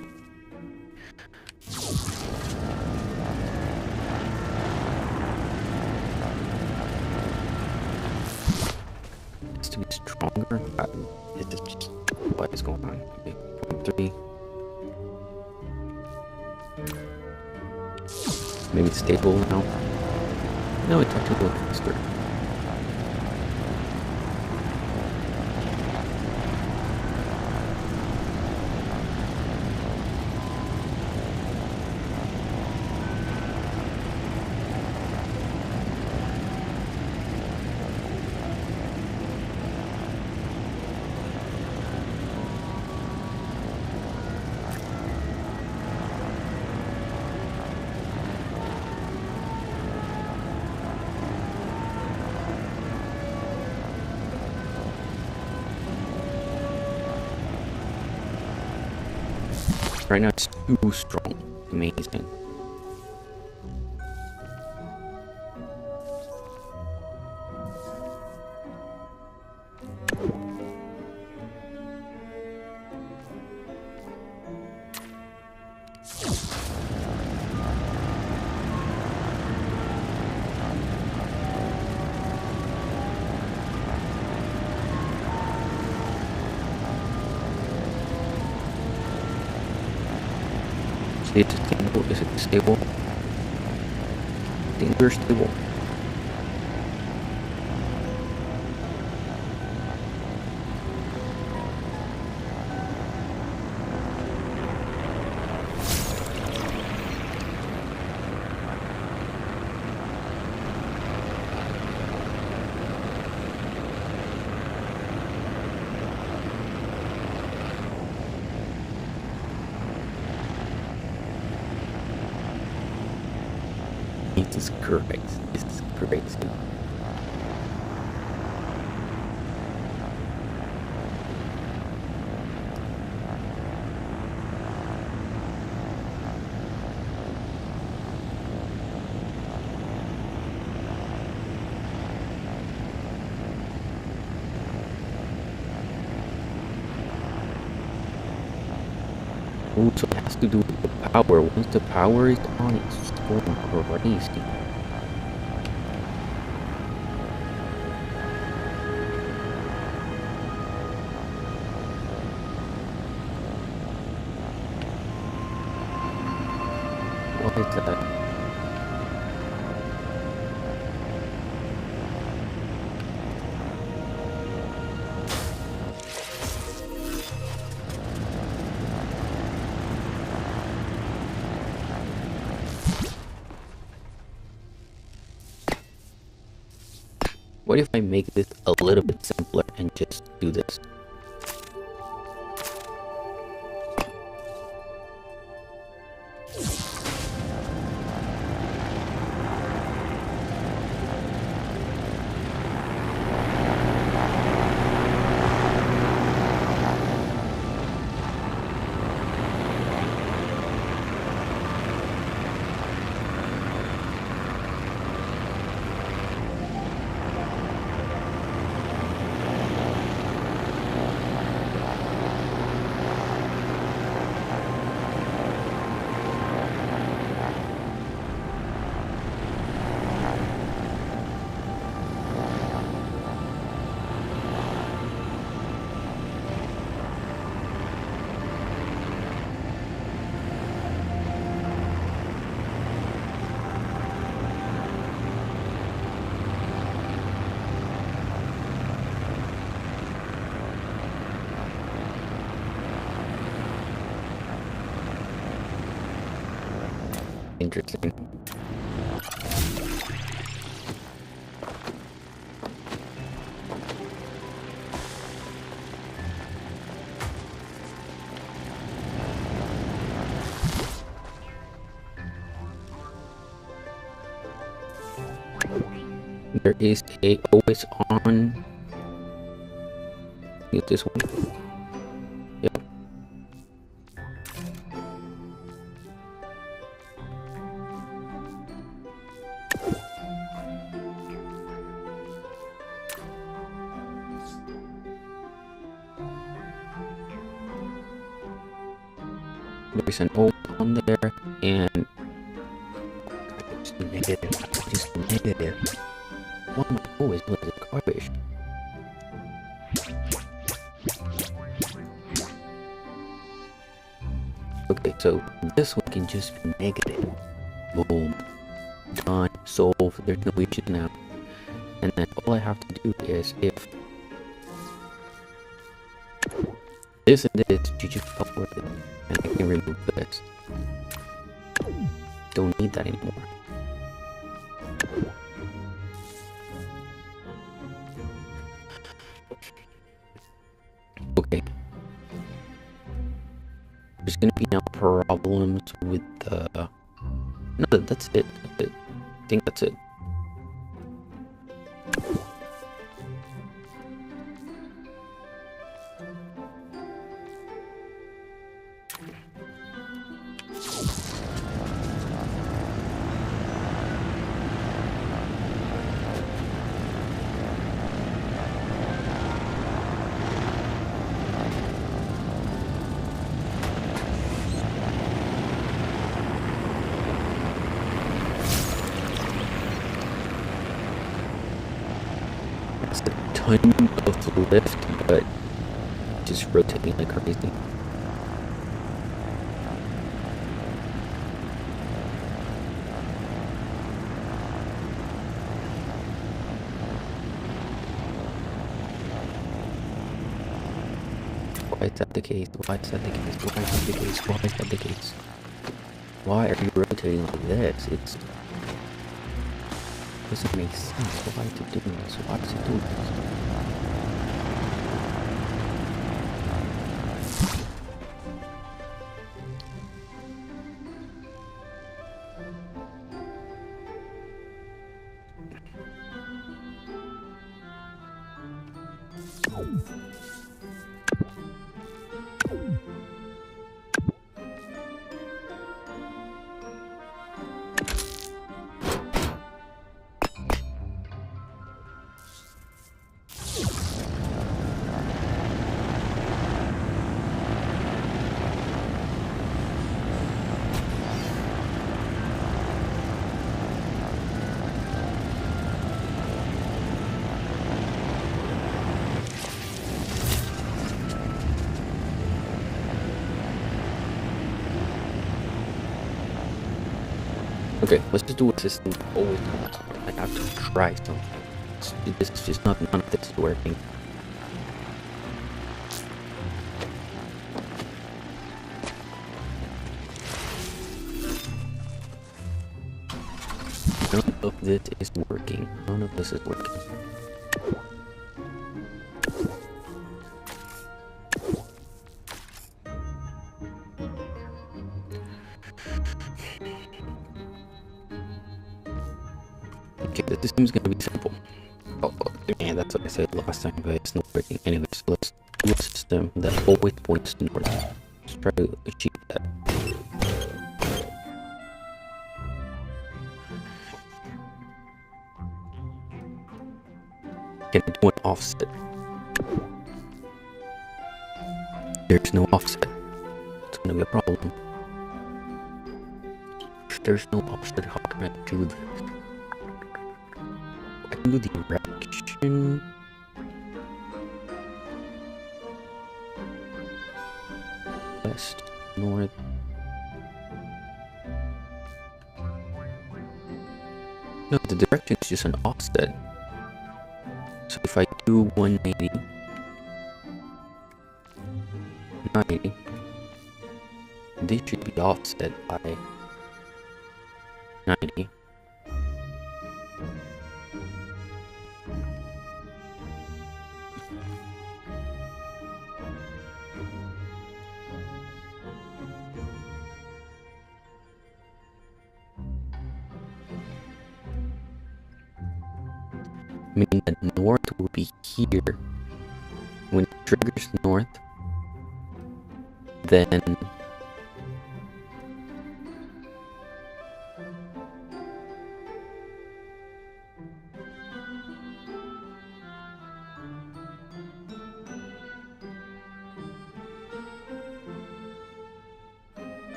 Just to be stronger. This is just what is going on. Okay. 0.3. Maybe it's stable now. No, it's actually a little faster. Right now it's too strong. Amazing. Is it stable? Is it stable? I think we're stable. Jesus Christ, this is crazy. Oh, so it has to do with the power. Once the power is on, it's just going crazy. What is that? What if I make this a little bit simpler and just do this? Interesting. There is a always on. Use this one. Yep. There's an old on there, and just negative. Just negative. Why am I always doing the garbage? Okay, so this one can just be negative. Boom. Done. Solved. There's no issues now. And then all I have to do is if this and this, you just pop with it. And I can remove this. Don't need that anymore. Okay. There's gonna be now problems with the... No, that's it. That's it. I think that's it. It's a ton of lift, but just rotating like crazy. Why is that the case? Why is that the case? Why is that the case? Why is that the case? Why are you rotating like this? It doesn't make sense. Why is it doing this? Why is it doing this? Okay, let's just do a system that always comes. I have to try something. This is just not, none of this is working. None of this is working. None of this is working. Okay, the system is gonna be simple. Oh, man, that's what I said last time, but it's not working. Anyways, let's do a system that always points north. Let's try to achieve that. Can I do an offset? There's no offset. It's gonna be a problem. If there's no offset, how can I do this? I can do the direction. West, north. No, the direction is just an offset. So if I do 180, 90, they should be offset by 90. Meaning that north will be here. When it triggers north, then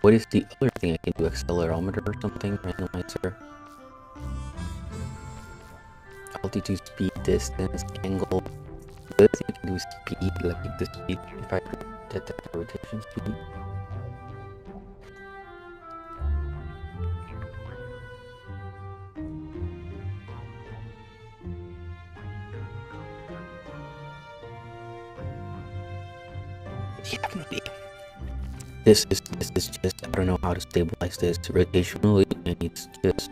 what is the other thing I can do? Accelerometer or something? Randomizer. Altitude, speed, distance, angle. The other thing I can do is speed, like the speed, if I detect the rotation speed. Yeah, this is just, I don't know how to stabilize this rotationally, and it's just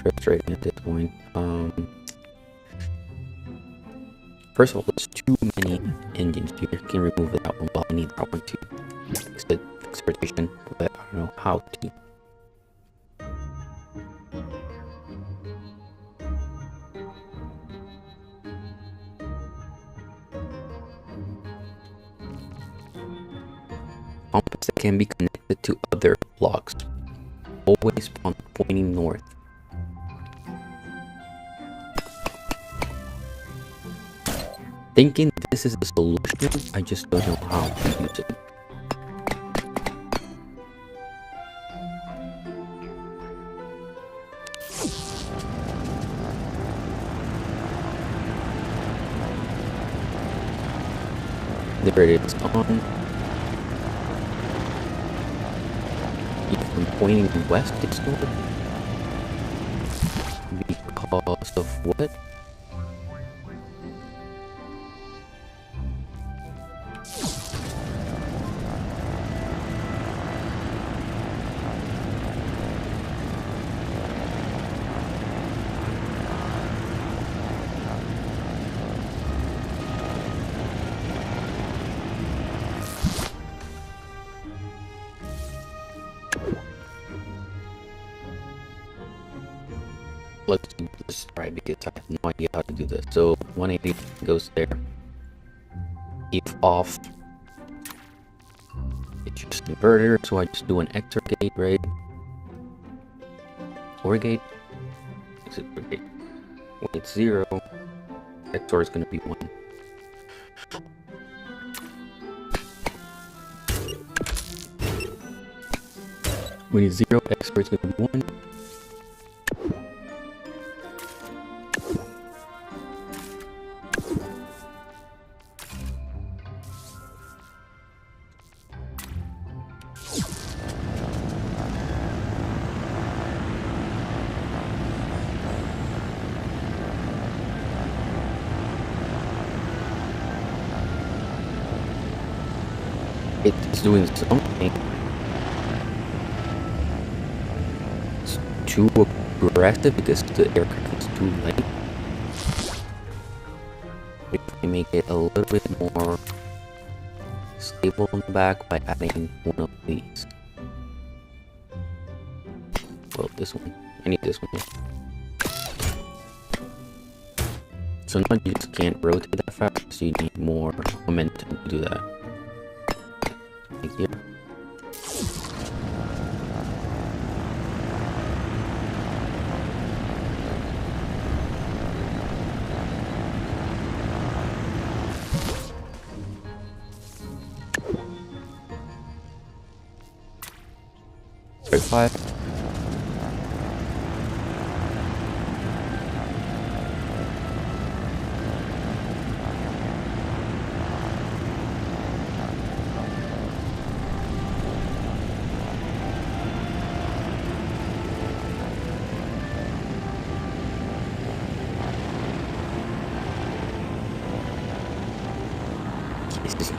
frustrating at this point. First of all, there's too many engines here. I can remove that one, but I need that one to fix the rotation, but I don't know how to. Compass that can be connected to other blocks, always pointing north. Thinking this is the solution, I just don't know how to use it. There it is on. If I'm pointing west, it's north. Because of what? Let's do this right, because I have no idea how to do this. So 180 goes there. If off, it's just an inverter, so I just do an XOR gate, right? OR gate? Is it OR gate? When it's 0, XOR is going to be 1. When it's 0, XOR is going to be 1. It's doing something. It's too aggressive because the aircraft is too light. If we make it a little bit more stable in the back by adding one of these. Well, this one. I need this one here. So now you just can't rotate that fast, so you need more momentum to do that. Like here. Five.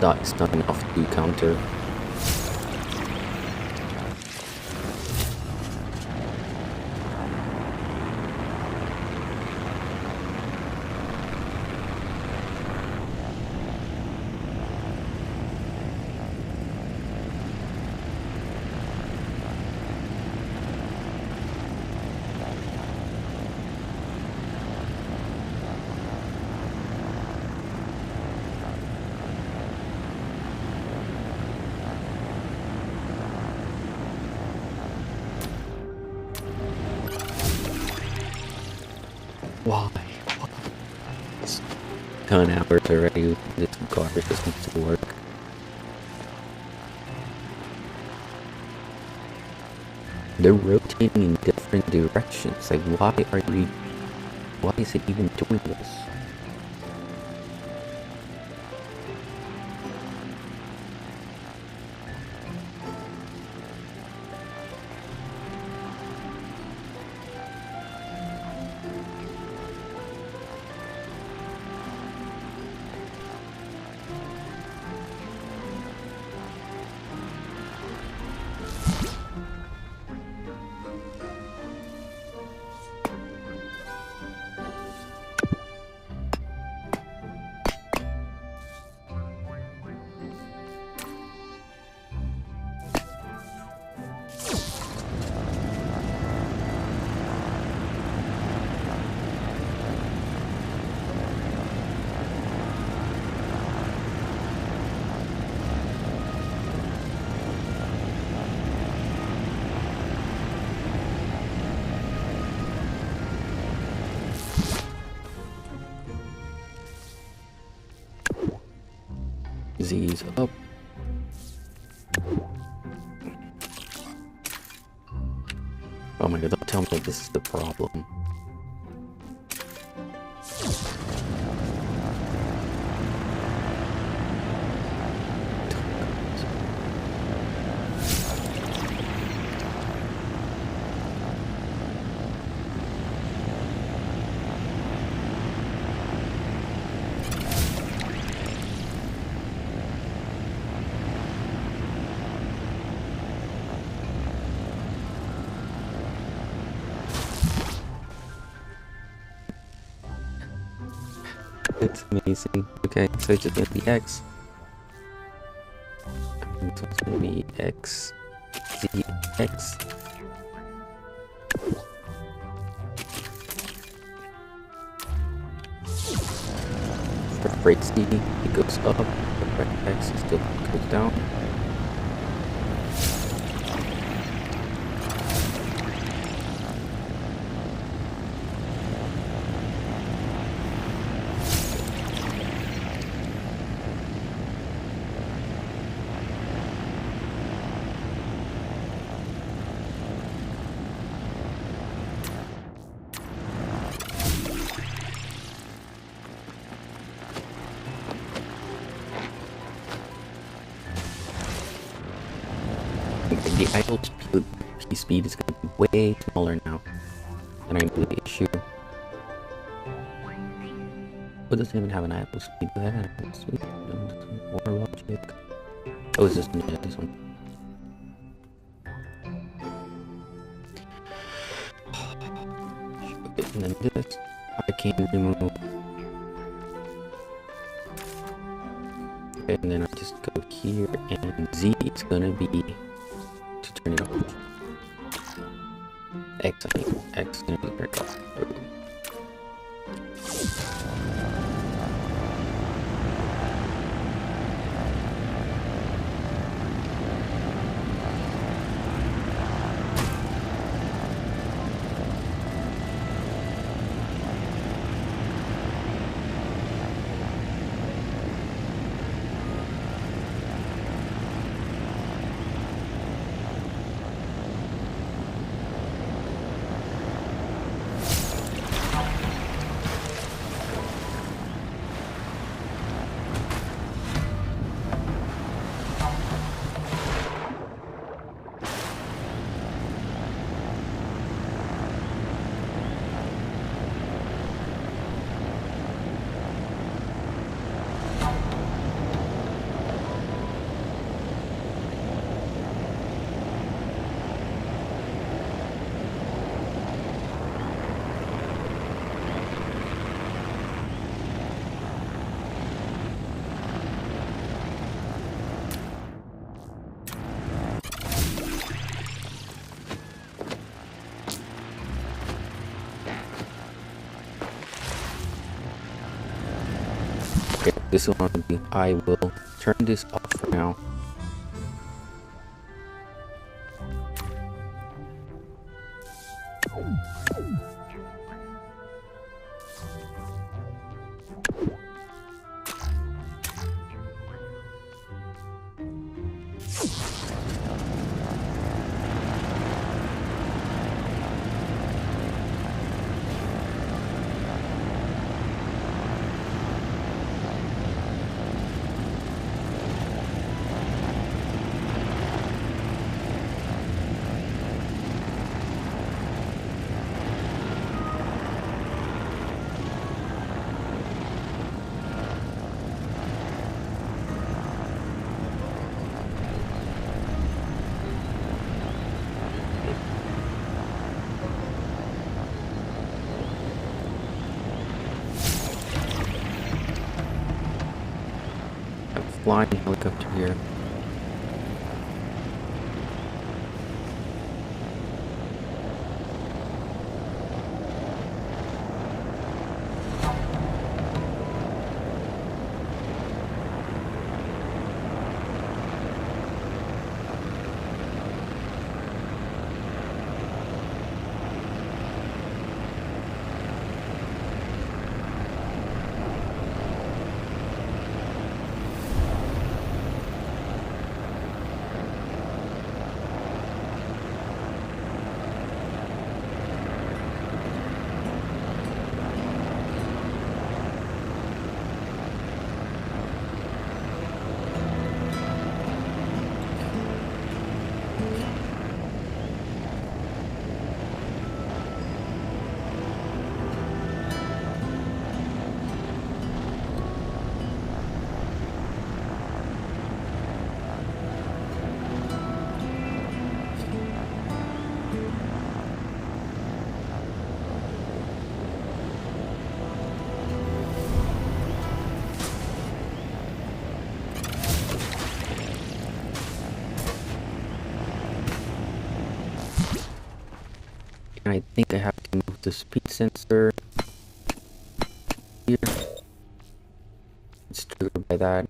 It's not enough to counter. Why? It's 10 hours already. This garbage just needs to work. They're rotating in different directions. Like, why is it even doing this? Z's up. Oh my god, don't tell me this is the problem. It's amazing. Okay, so it's just gonna be X. And so it's gonna be X, Z, X. For freight C, it goes up. For X, it still goes down. The idle speed is going to be way smaller now than I really issue. But doesn't even have an idle speed. That idle speed. More logic. I was just gonna do this one. Okay, and then this I can remove. Okay, and then I just go here, and Z is gonna be to turn it off. X, I mean, X is gonna be turned off. Okay, this one will be, I will turn this off for now. Flying helicopter here. And I think I have to move the speed sensor here. It's triggered by that.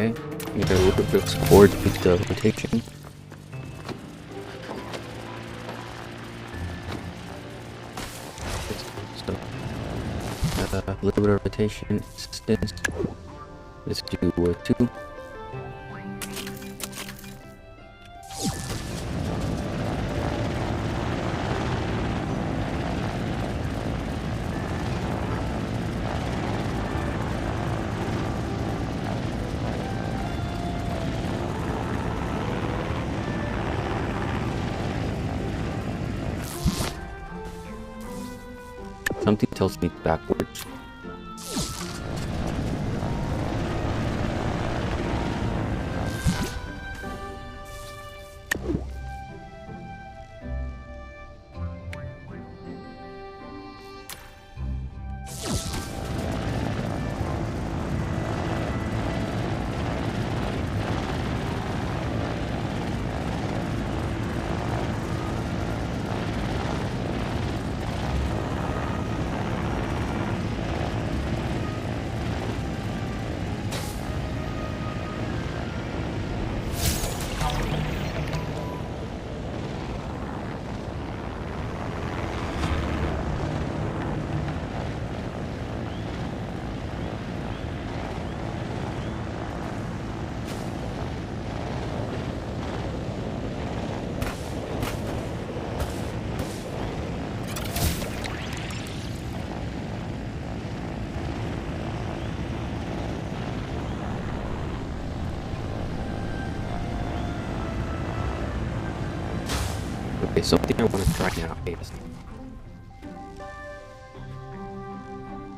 Okay, you got a little bit of support with the rotation. So, a little bit of rotation, assistance. Let's do 2. Something tells me backwards. Okay, something I want to try now is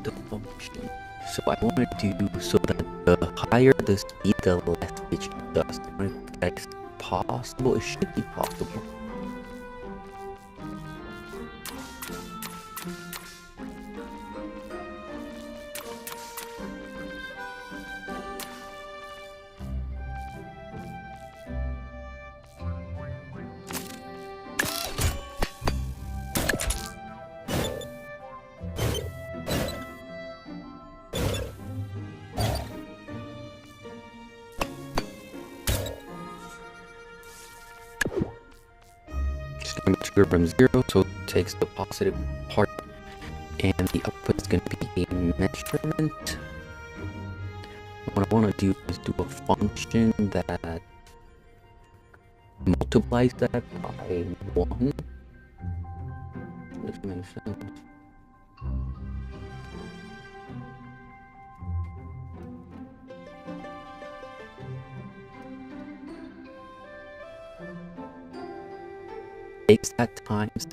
the function. So I want to do so that the higher the speed, the less pitch it does. I don't know if that's possible. It should be possible. Going to trigger from 0, so it takes the positive part, and the output is going to be a measurement. What I want to do is do a function that multiplies that by 1. This makes sense. Takes that times.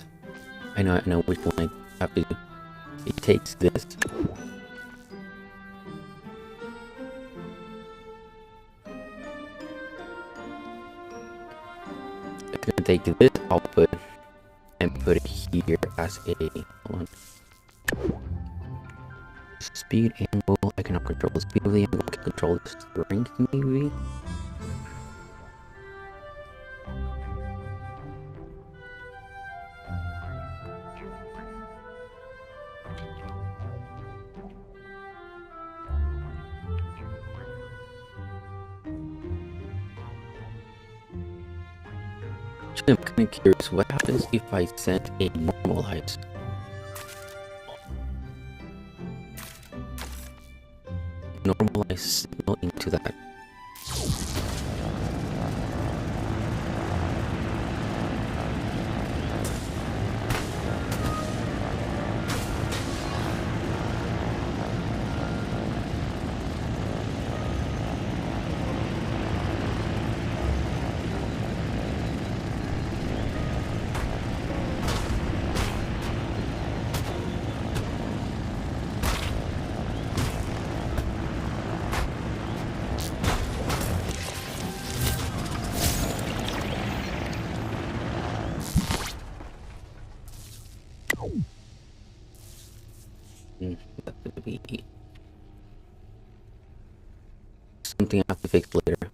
I know which one I have to do. It takes this. It's gonna take this output and put it here as a hold on. Speed angle. I cannot control the speed of the angle. I can control the strength maybe. I'm kind of curious what happens if I set a normalize. Normalize signal into that. That would be something I have to fix later. I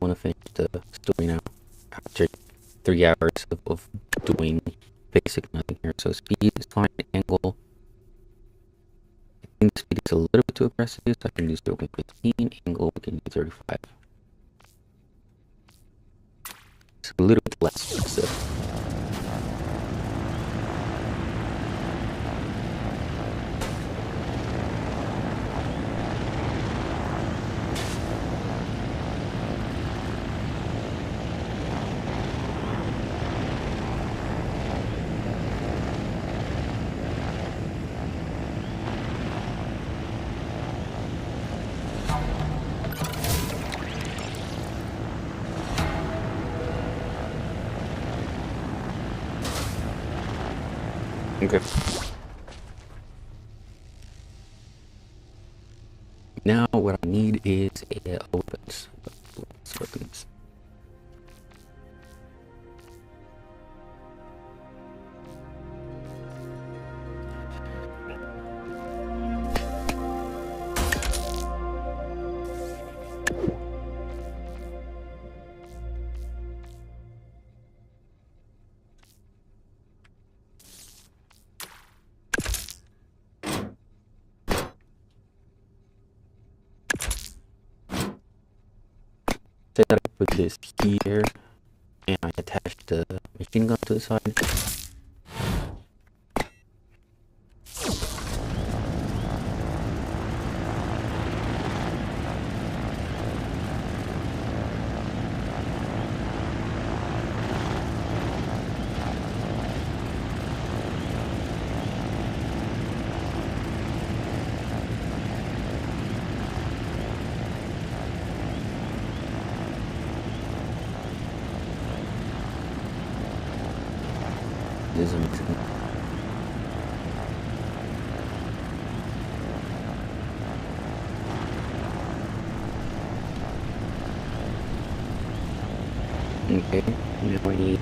want to finish the story now after 3 hours of doing basic nothing here. So speed is fine, angle. I think speed is a little bit too aggressive, so I can do 0.15, angle we can do 35. It's a little bit less expensive. Okay. Now what I need is a weapons. Weapons. Say that I put this here and I attach the machine gun to the side. This is amazing. Okay, now I need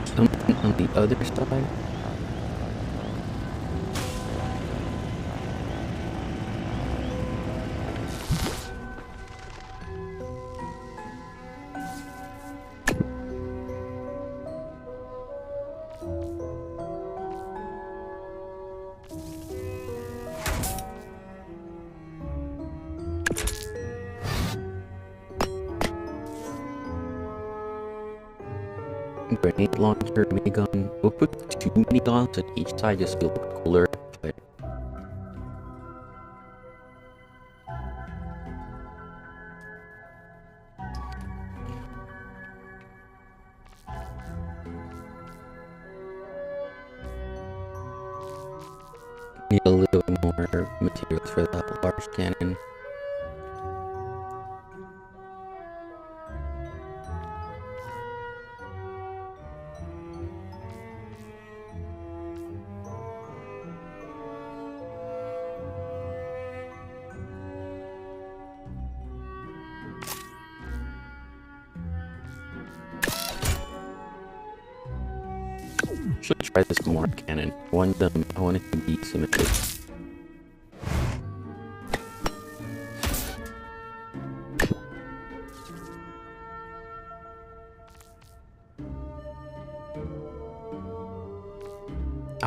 something on the other side. Grenade launcher, minigun. We'll put 2 miniguns on each side just to look cooler, but need a little bit more materials for that large cannon. Should try this more cannon. I want it to be symmetric.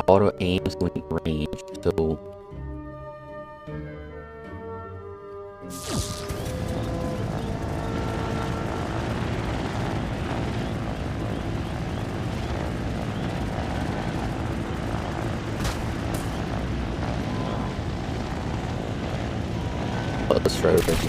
Auto aims when range, so let's try it already.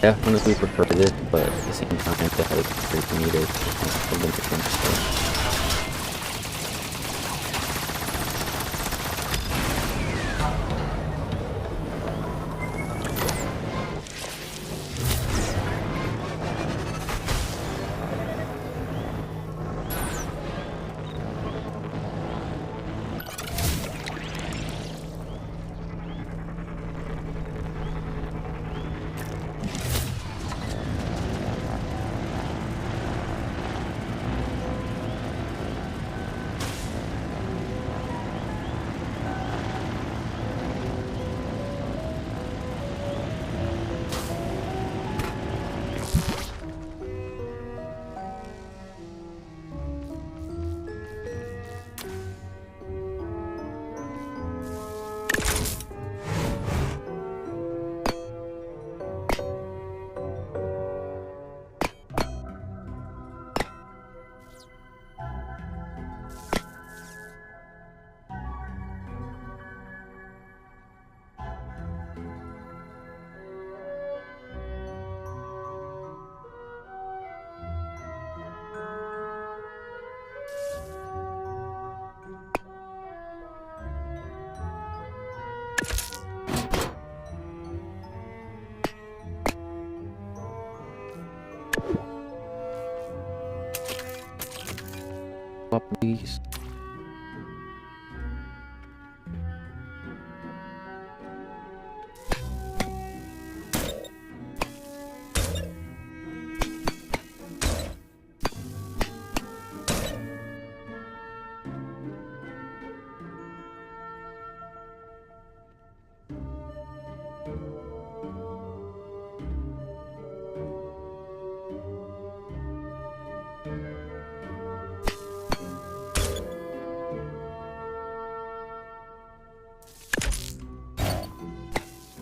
definitely prefer this, but at the same time, the head is needed. A little bit so. Please.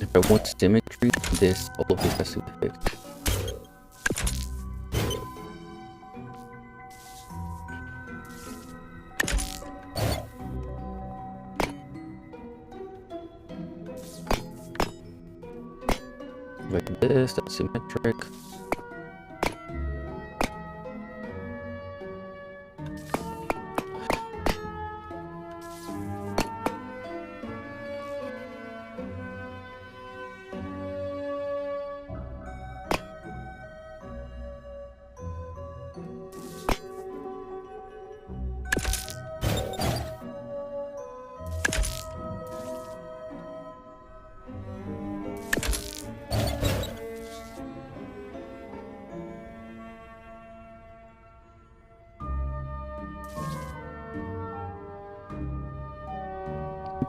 If I want symmetry, this all of this has to be fixed. Like this, that's symmetric.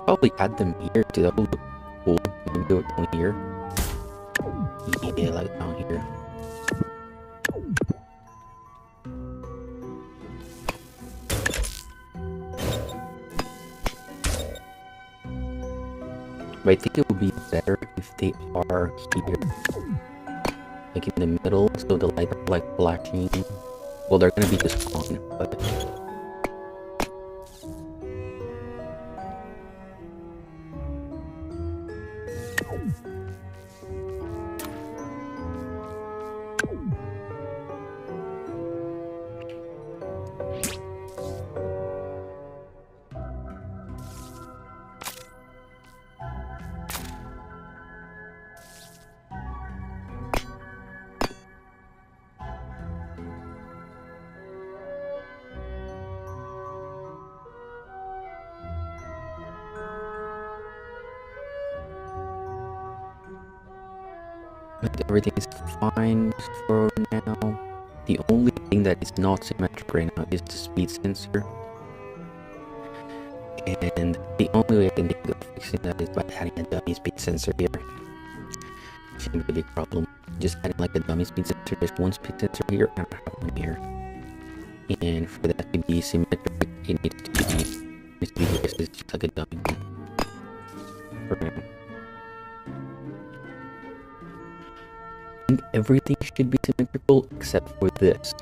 Probably add them here too. That would look cool. Maybe do it down here. Yeah, like down here. But I think it would be better if they are here, like in the middle, so the lights are like flashing. Well, they're gonna be just on, but. But everything is fine for now. The only thing that is not symmetric right now is the speed sensor. And the only way I can think of fixing that is by adding a dummy speed sensor here. Shouldn't be a big problem. Just adding like a dummy speed sensor. There's one speed sensor here and I have one here. And for that to be symmetric, it needs to be this is just like a dummy one. For now. I think everything should be symmetrical except for this.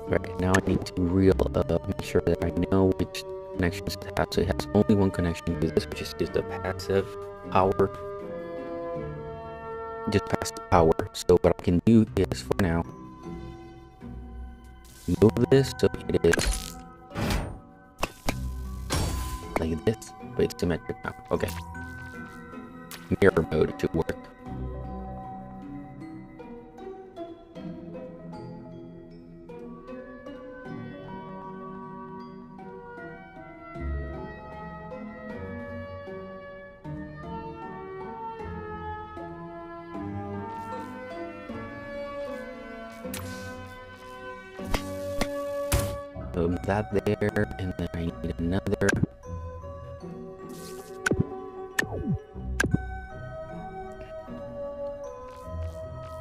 Right now I need to make sure that I know which connections it has. So it has only one connection to this, which is just a passive power. just pass the power. So what I can do is, for now, move this so it is like this, but it's symmetric now. Okay. Mirror mode should work. That there, and then I need another.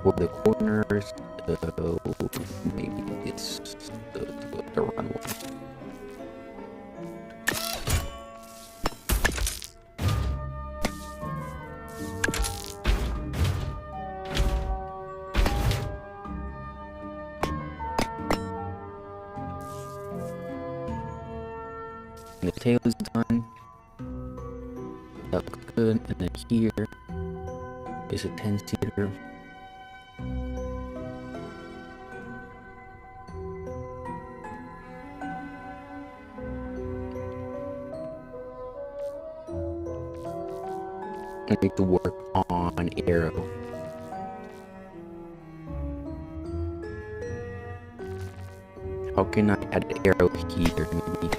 For the corners, maybe it's the run one. And the tail is done. That looks good. And then here is a 10-seater. I need to work on arrow. How can I add an arrow here? Maybe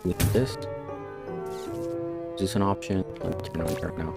with this? Is this an option? Let me turn on there now.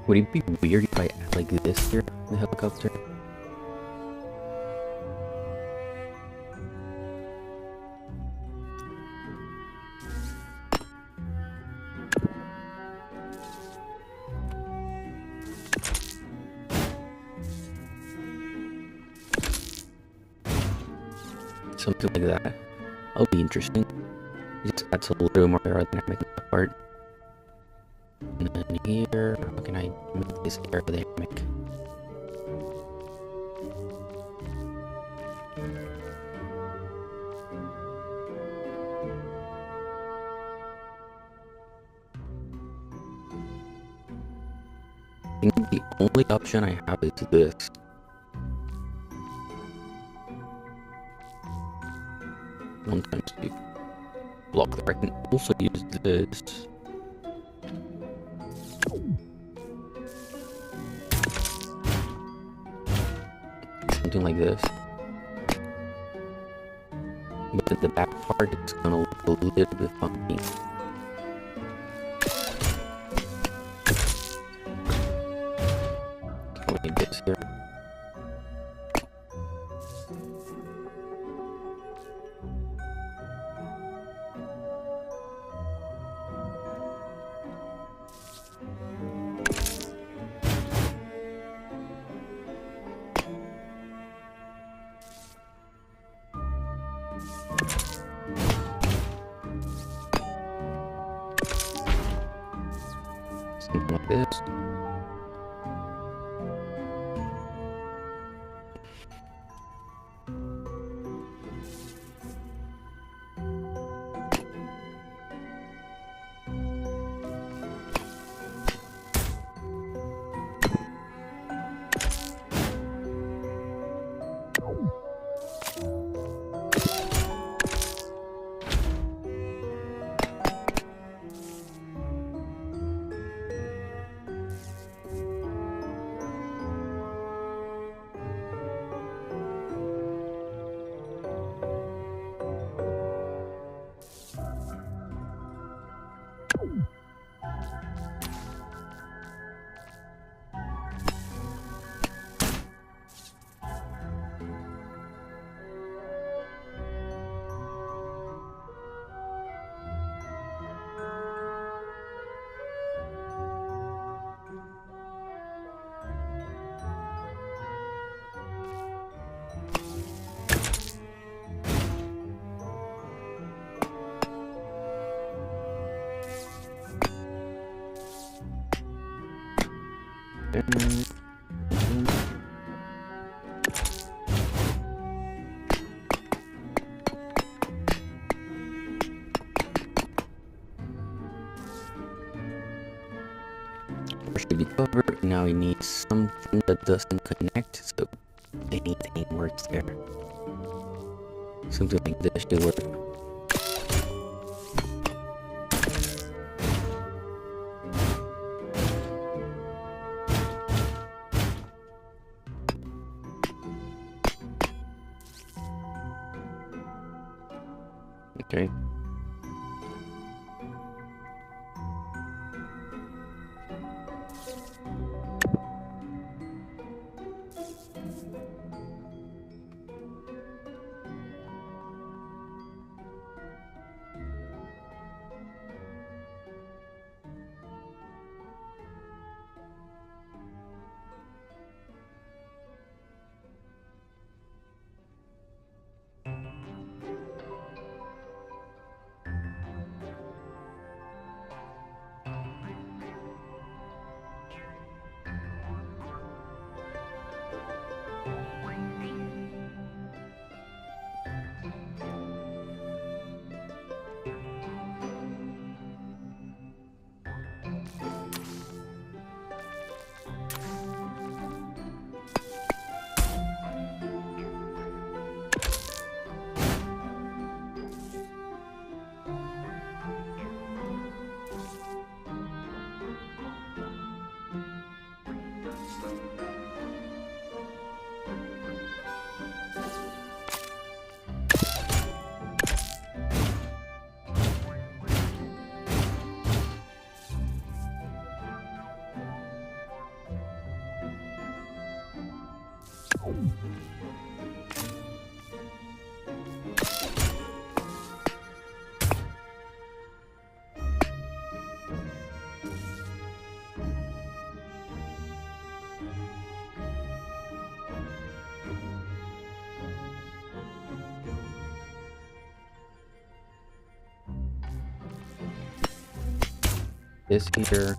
Would it be weird if I add like this here, the helicopter? Something like that. That'll be interesting. It just adds a little more aerodynamic part. And then here, how can I make this aerodynamic? I think the only option I have is this. Sometimes you block there. I can also use this. Something like this. But at the back part, it's gonna look a little bit funky. So we need this here. Something like this. Should be covered. Now we need something that doesn't connect, so anything works there. Something like this should work. Okay. This here.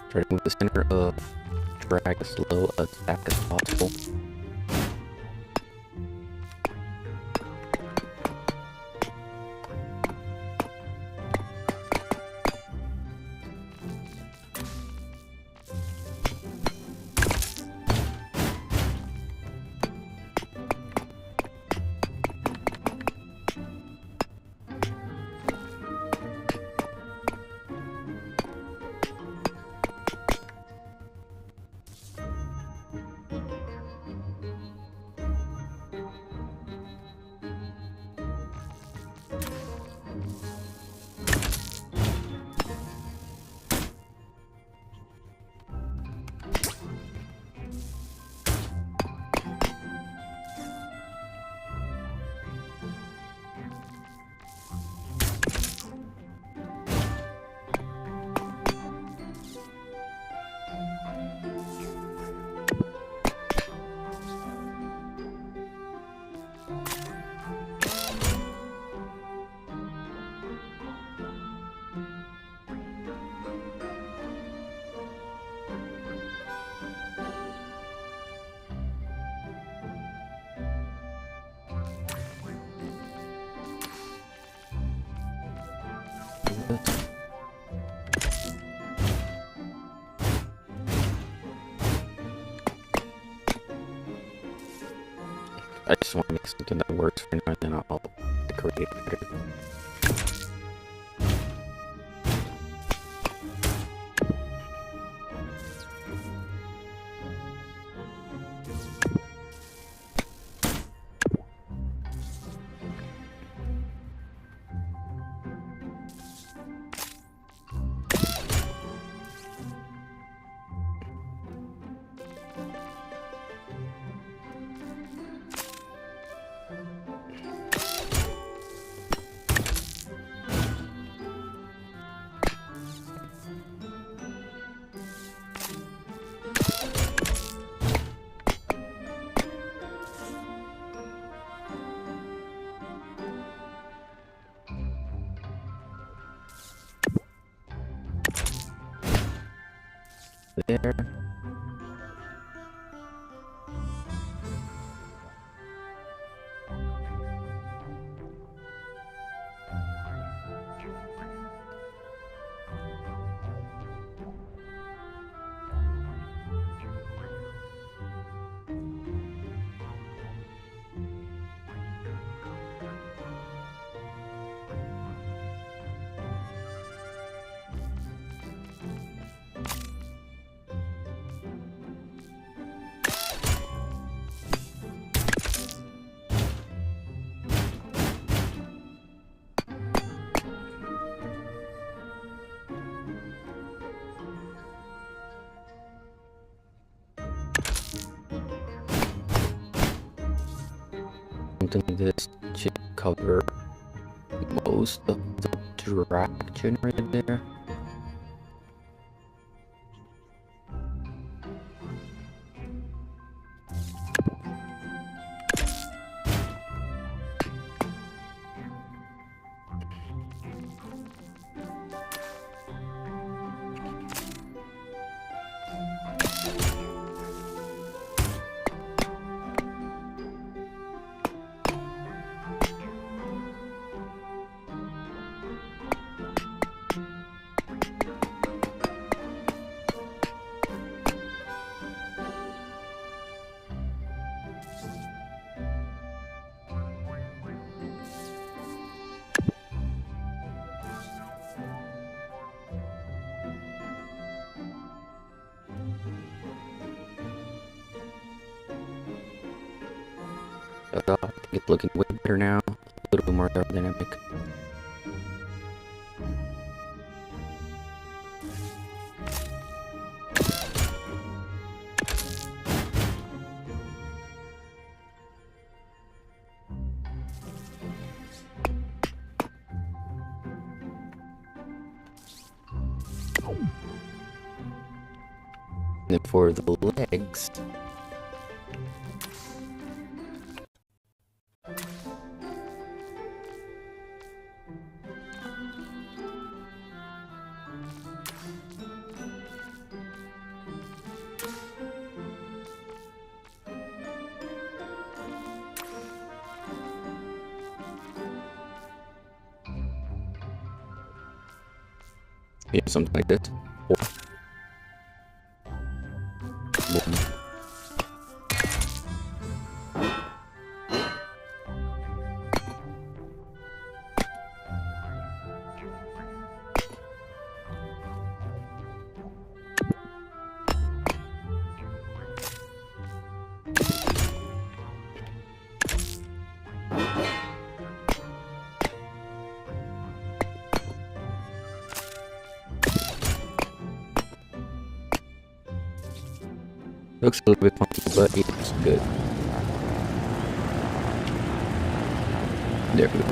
Try to move the center of drag as low as back as possible. I just want to make something that works for now, and then I'll decorate it better. there. Something like this should cover most of the traction right there. I think it's looking way better now, a little bit more aerodynamic. And then for the legs, yeah, something like this. Or boom. Looks a little bit funky, but it's good. There we go.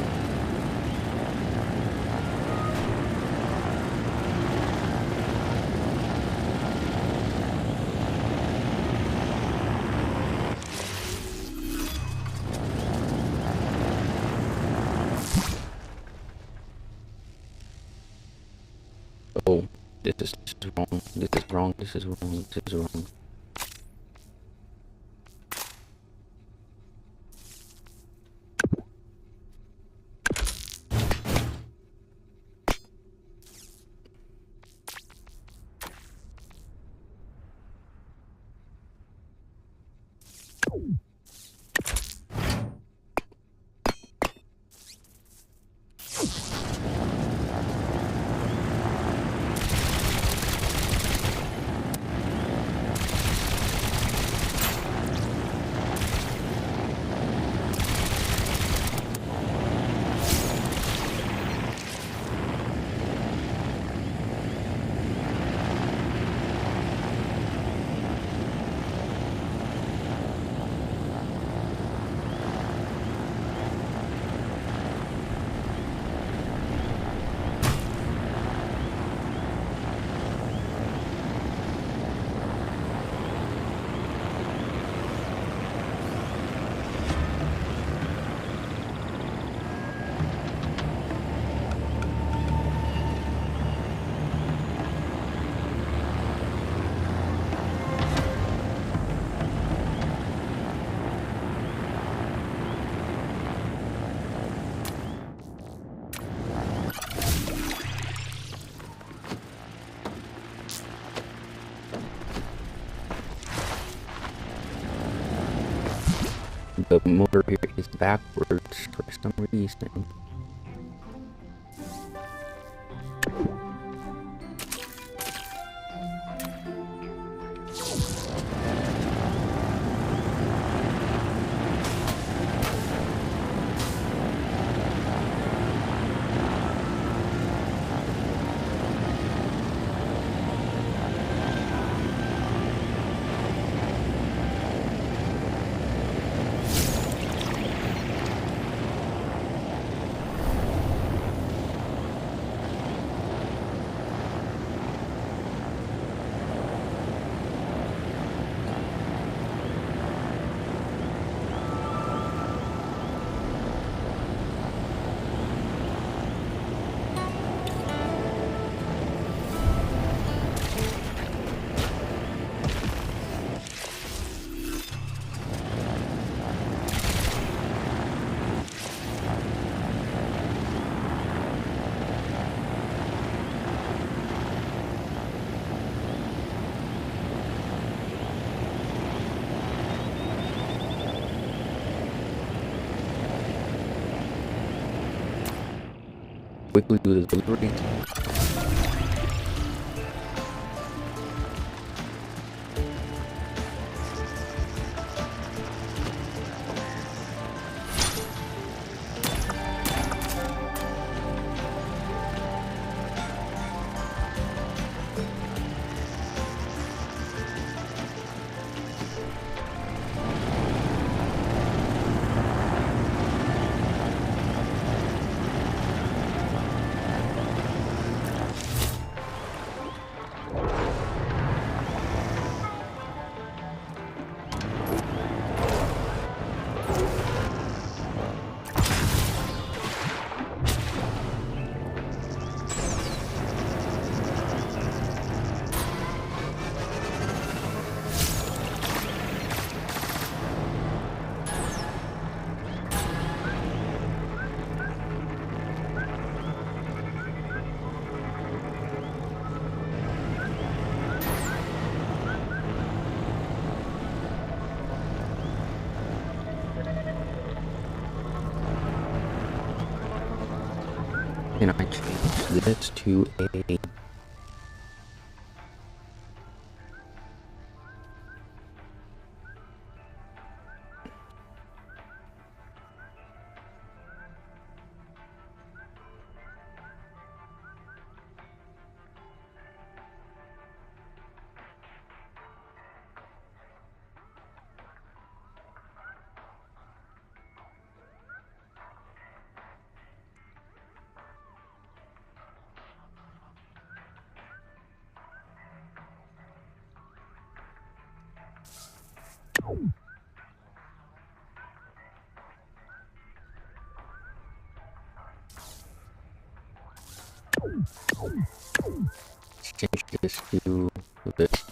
Oh, this is wrong. This is wrong. This is wrong. This is wrong. the motor here is backwards for some reason. Quickly do the delivery. And I change this to a change this to this.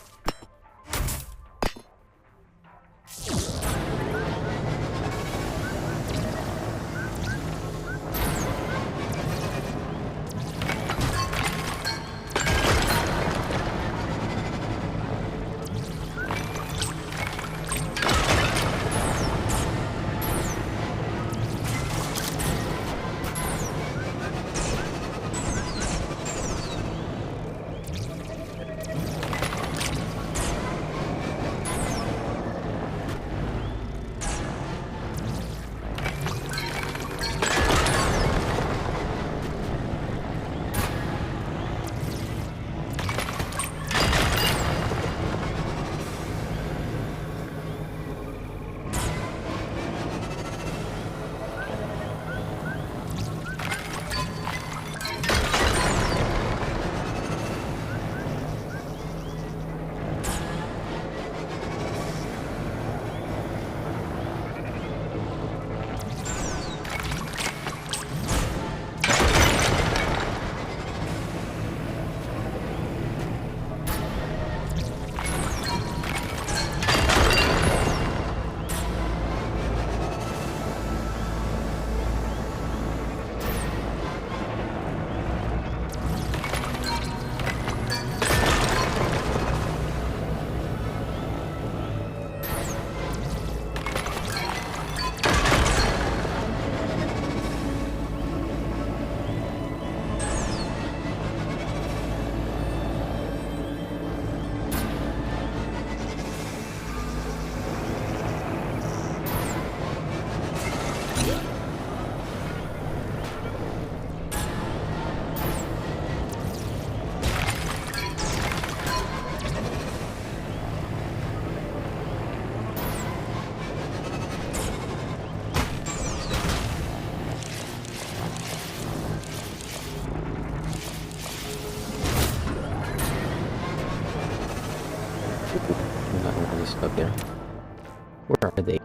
up there. Where are they?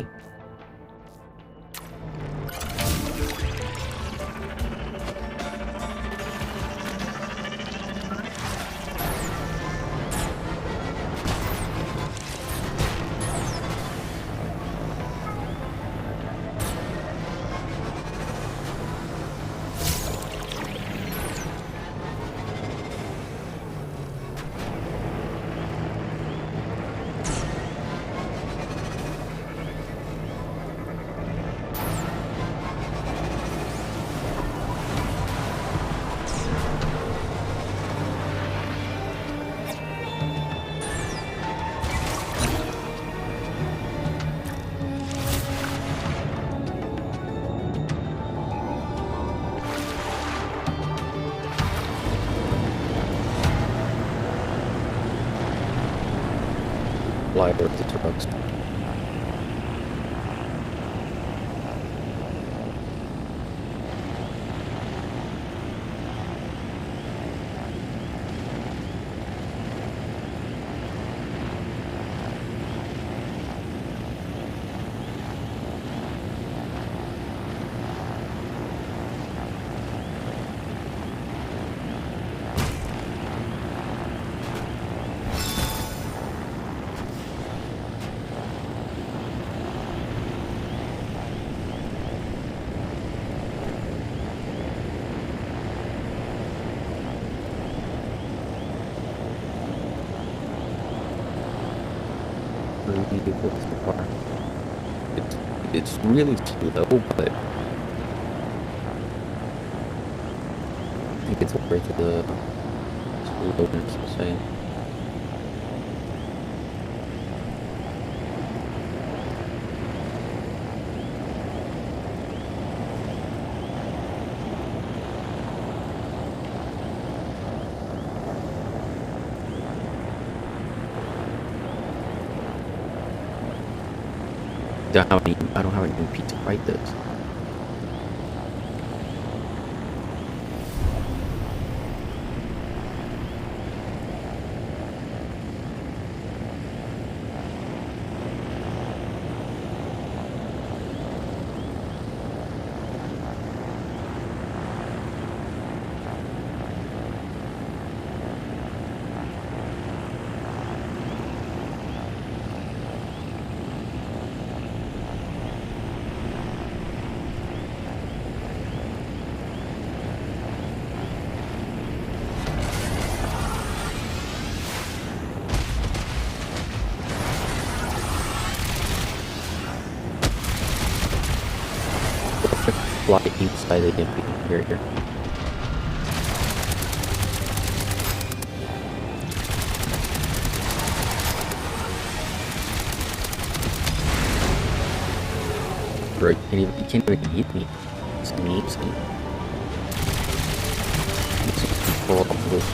Fly over the trucks. Really good so far. It's really slow, but I think it's worth the slowness, I'll say. I don't have any MP to fight this. Fly inside the MP. Here. Bro, you can't even hit me. It's amazing. It's just control of this.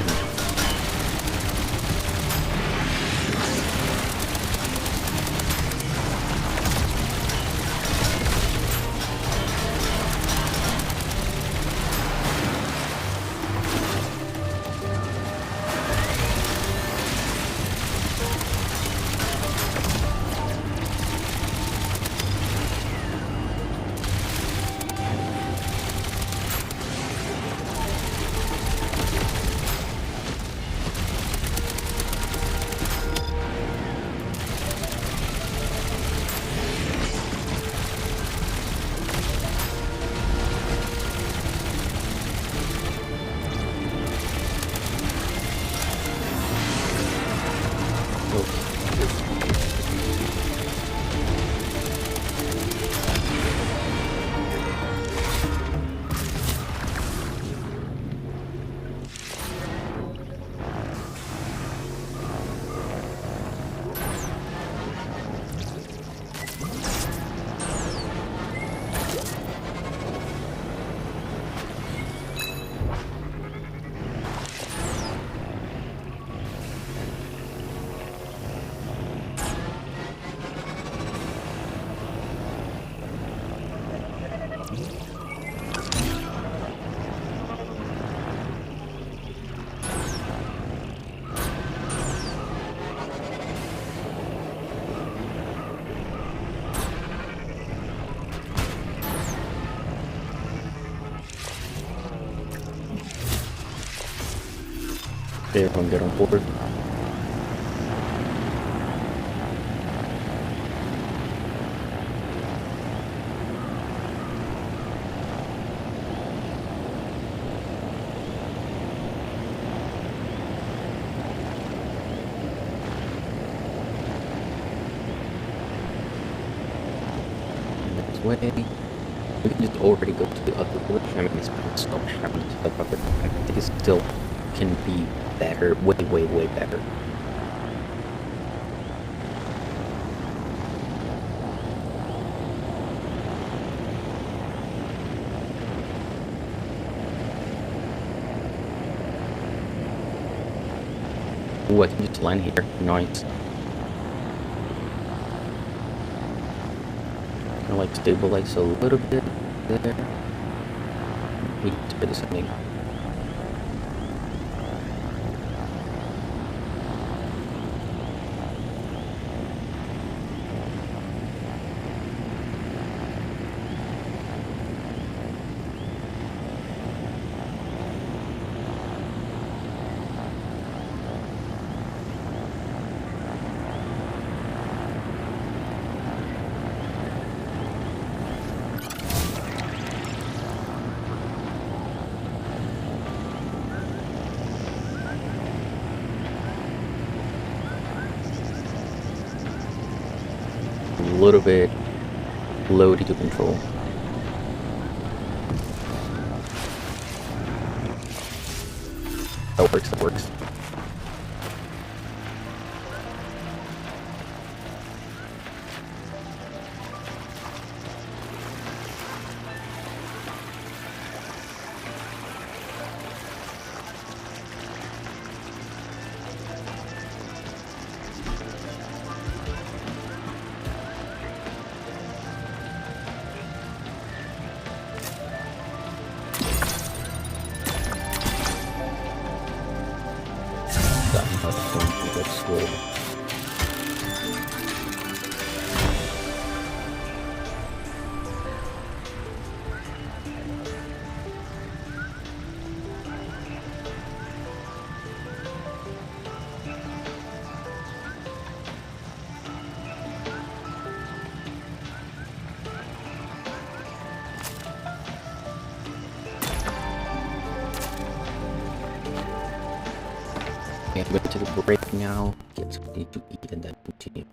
Everyone get on board. This way. We can just already go to the other village. I mean, it's still happening to the property. I think it still can be better. Way, way, way better. Ooh, I can just land here. Nice. Kind of like stabilize a little bit there. We need to this ending. A little bit loaded to control. That works, that works. Okay, I'm going to take a break now, get something to eat, and then continue.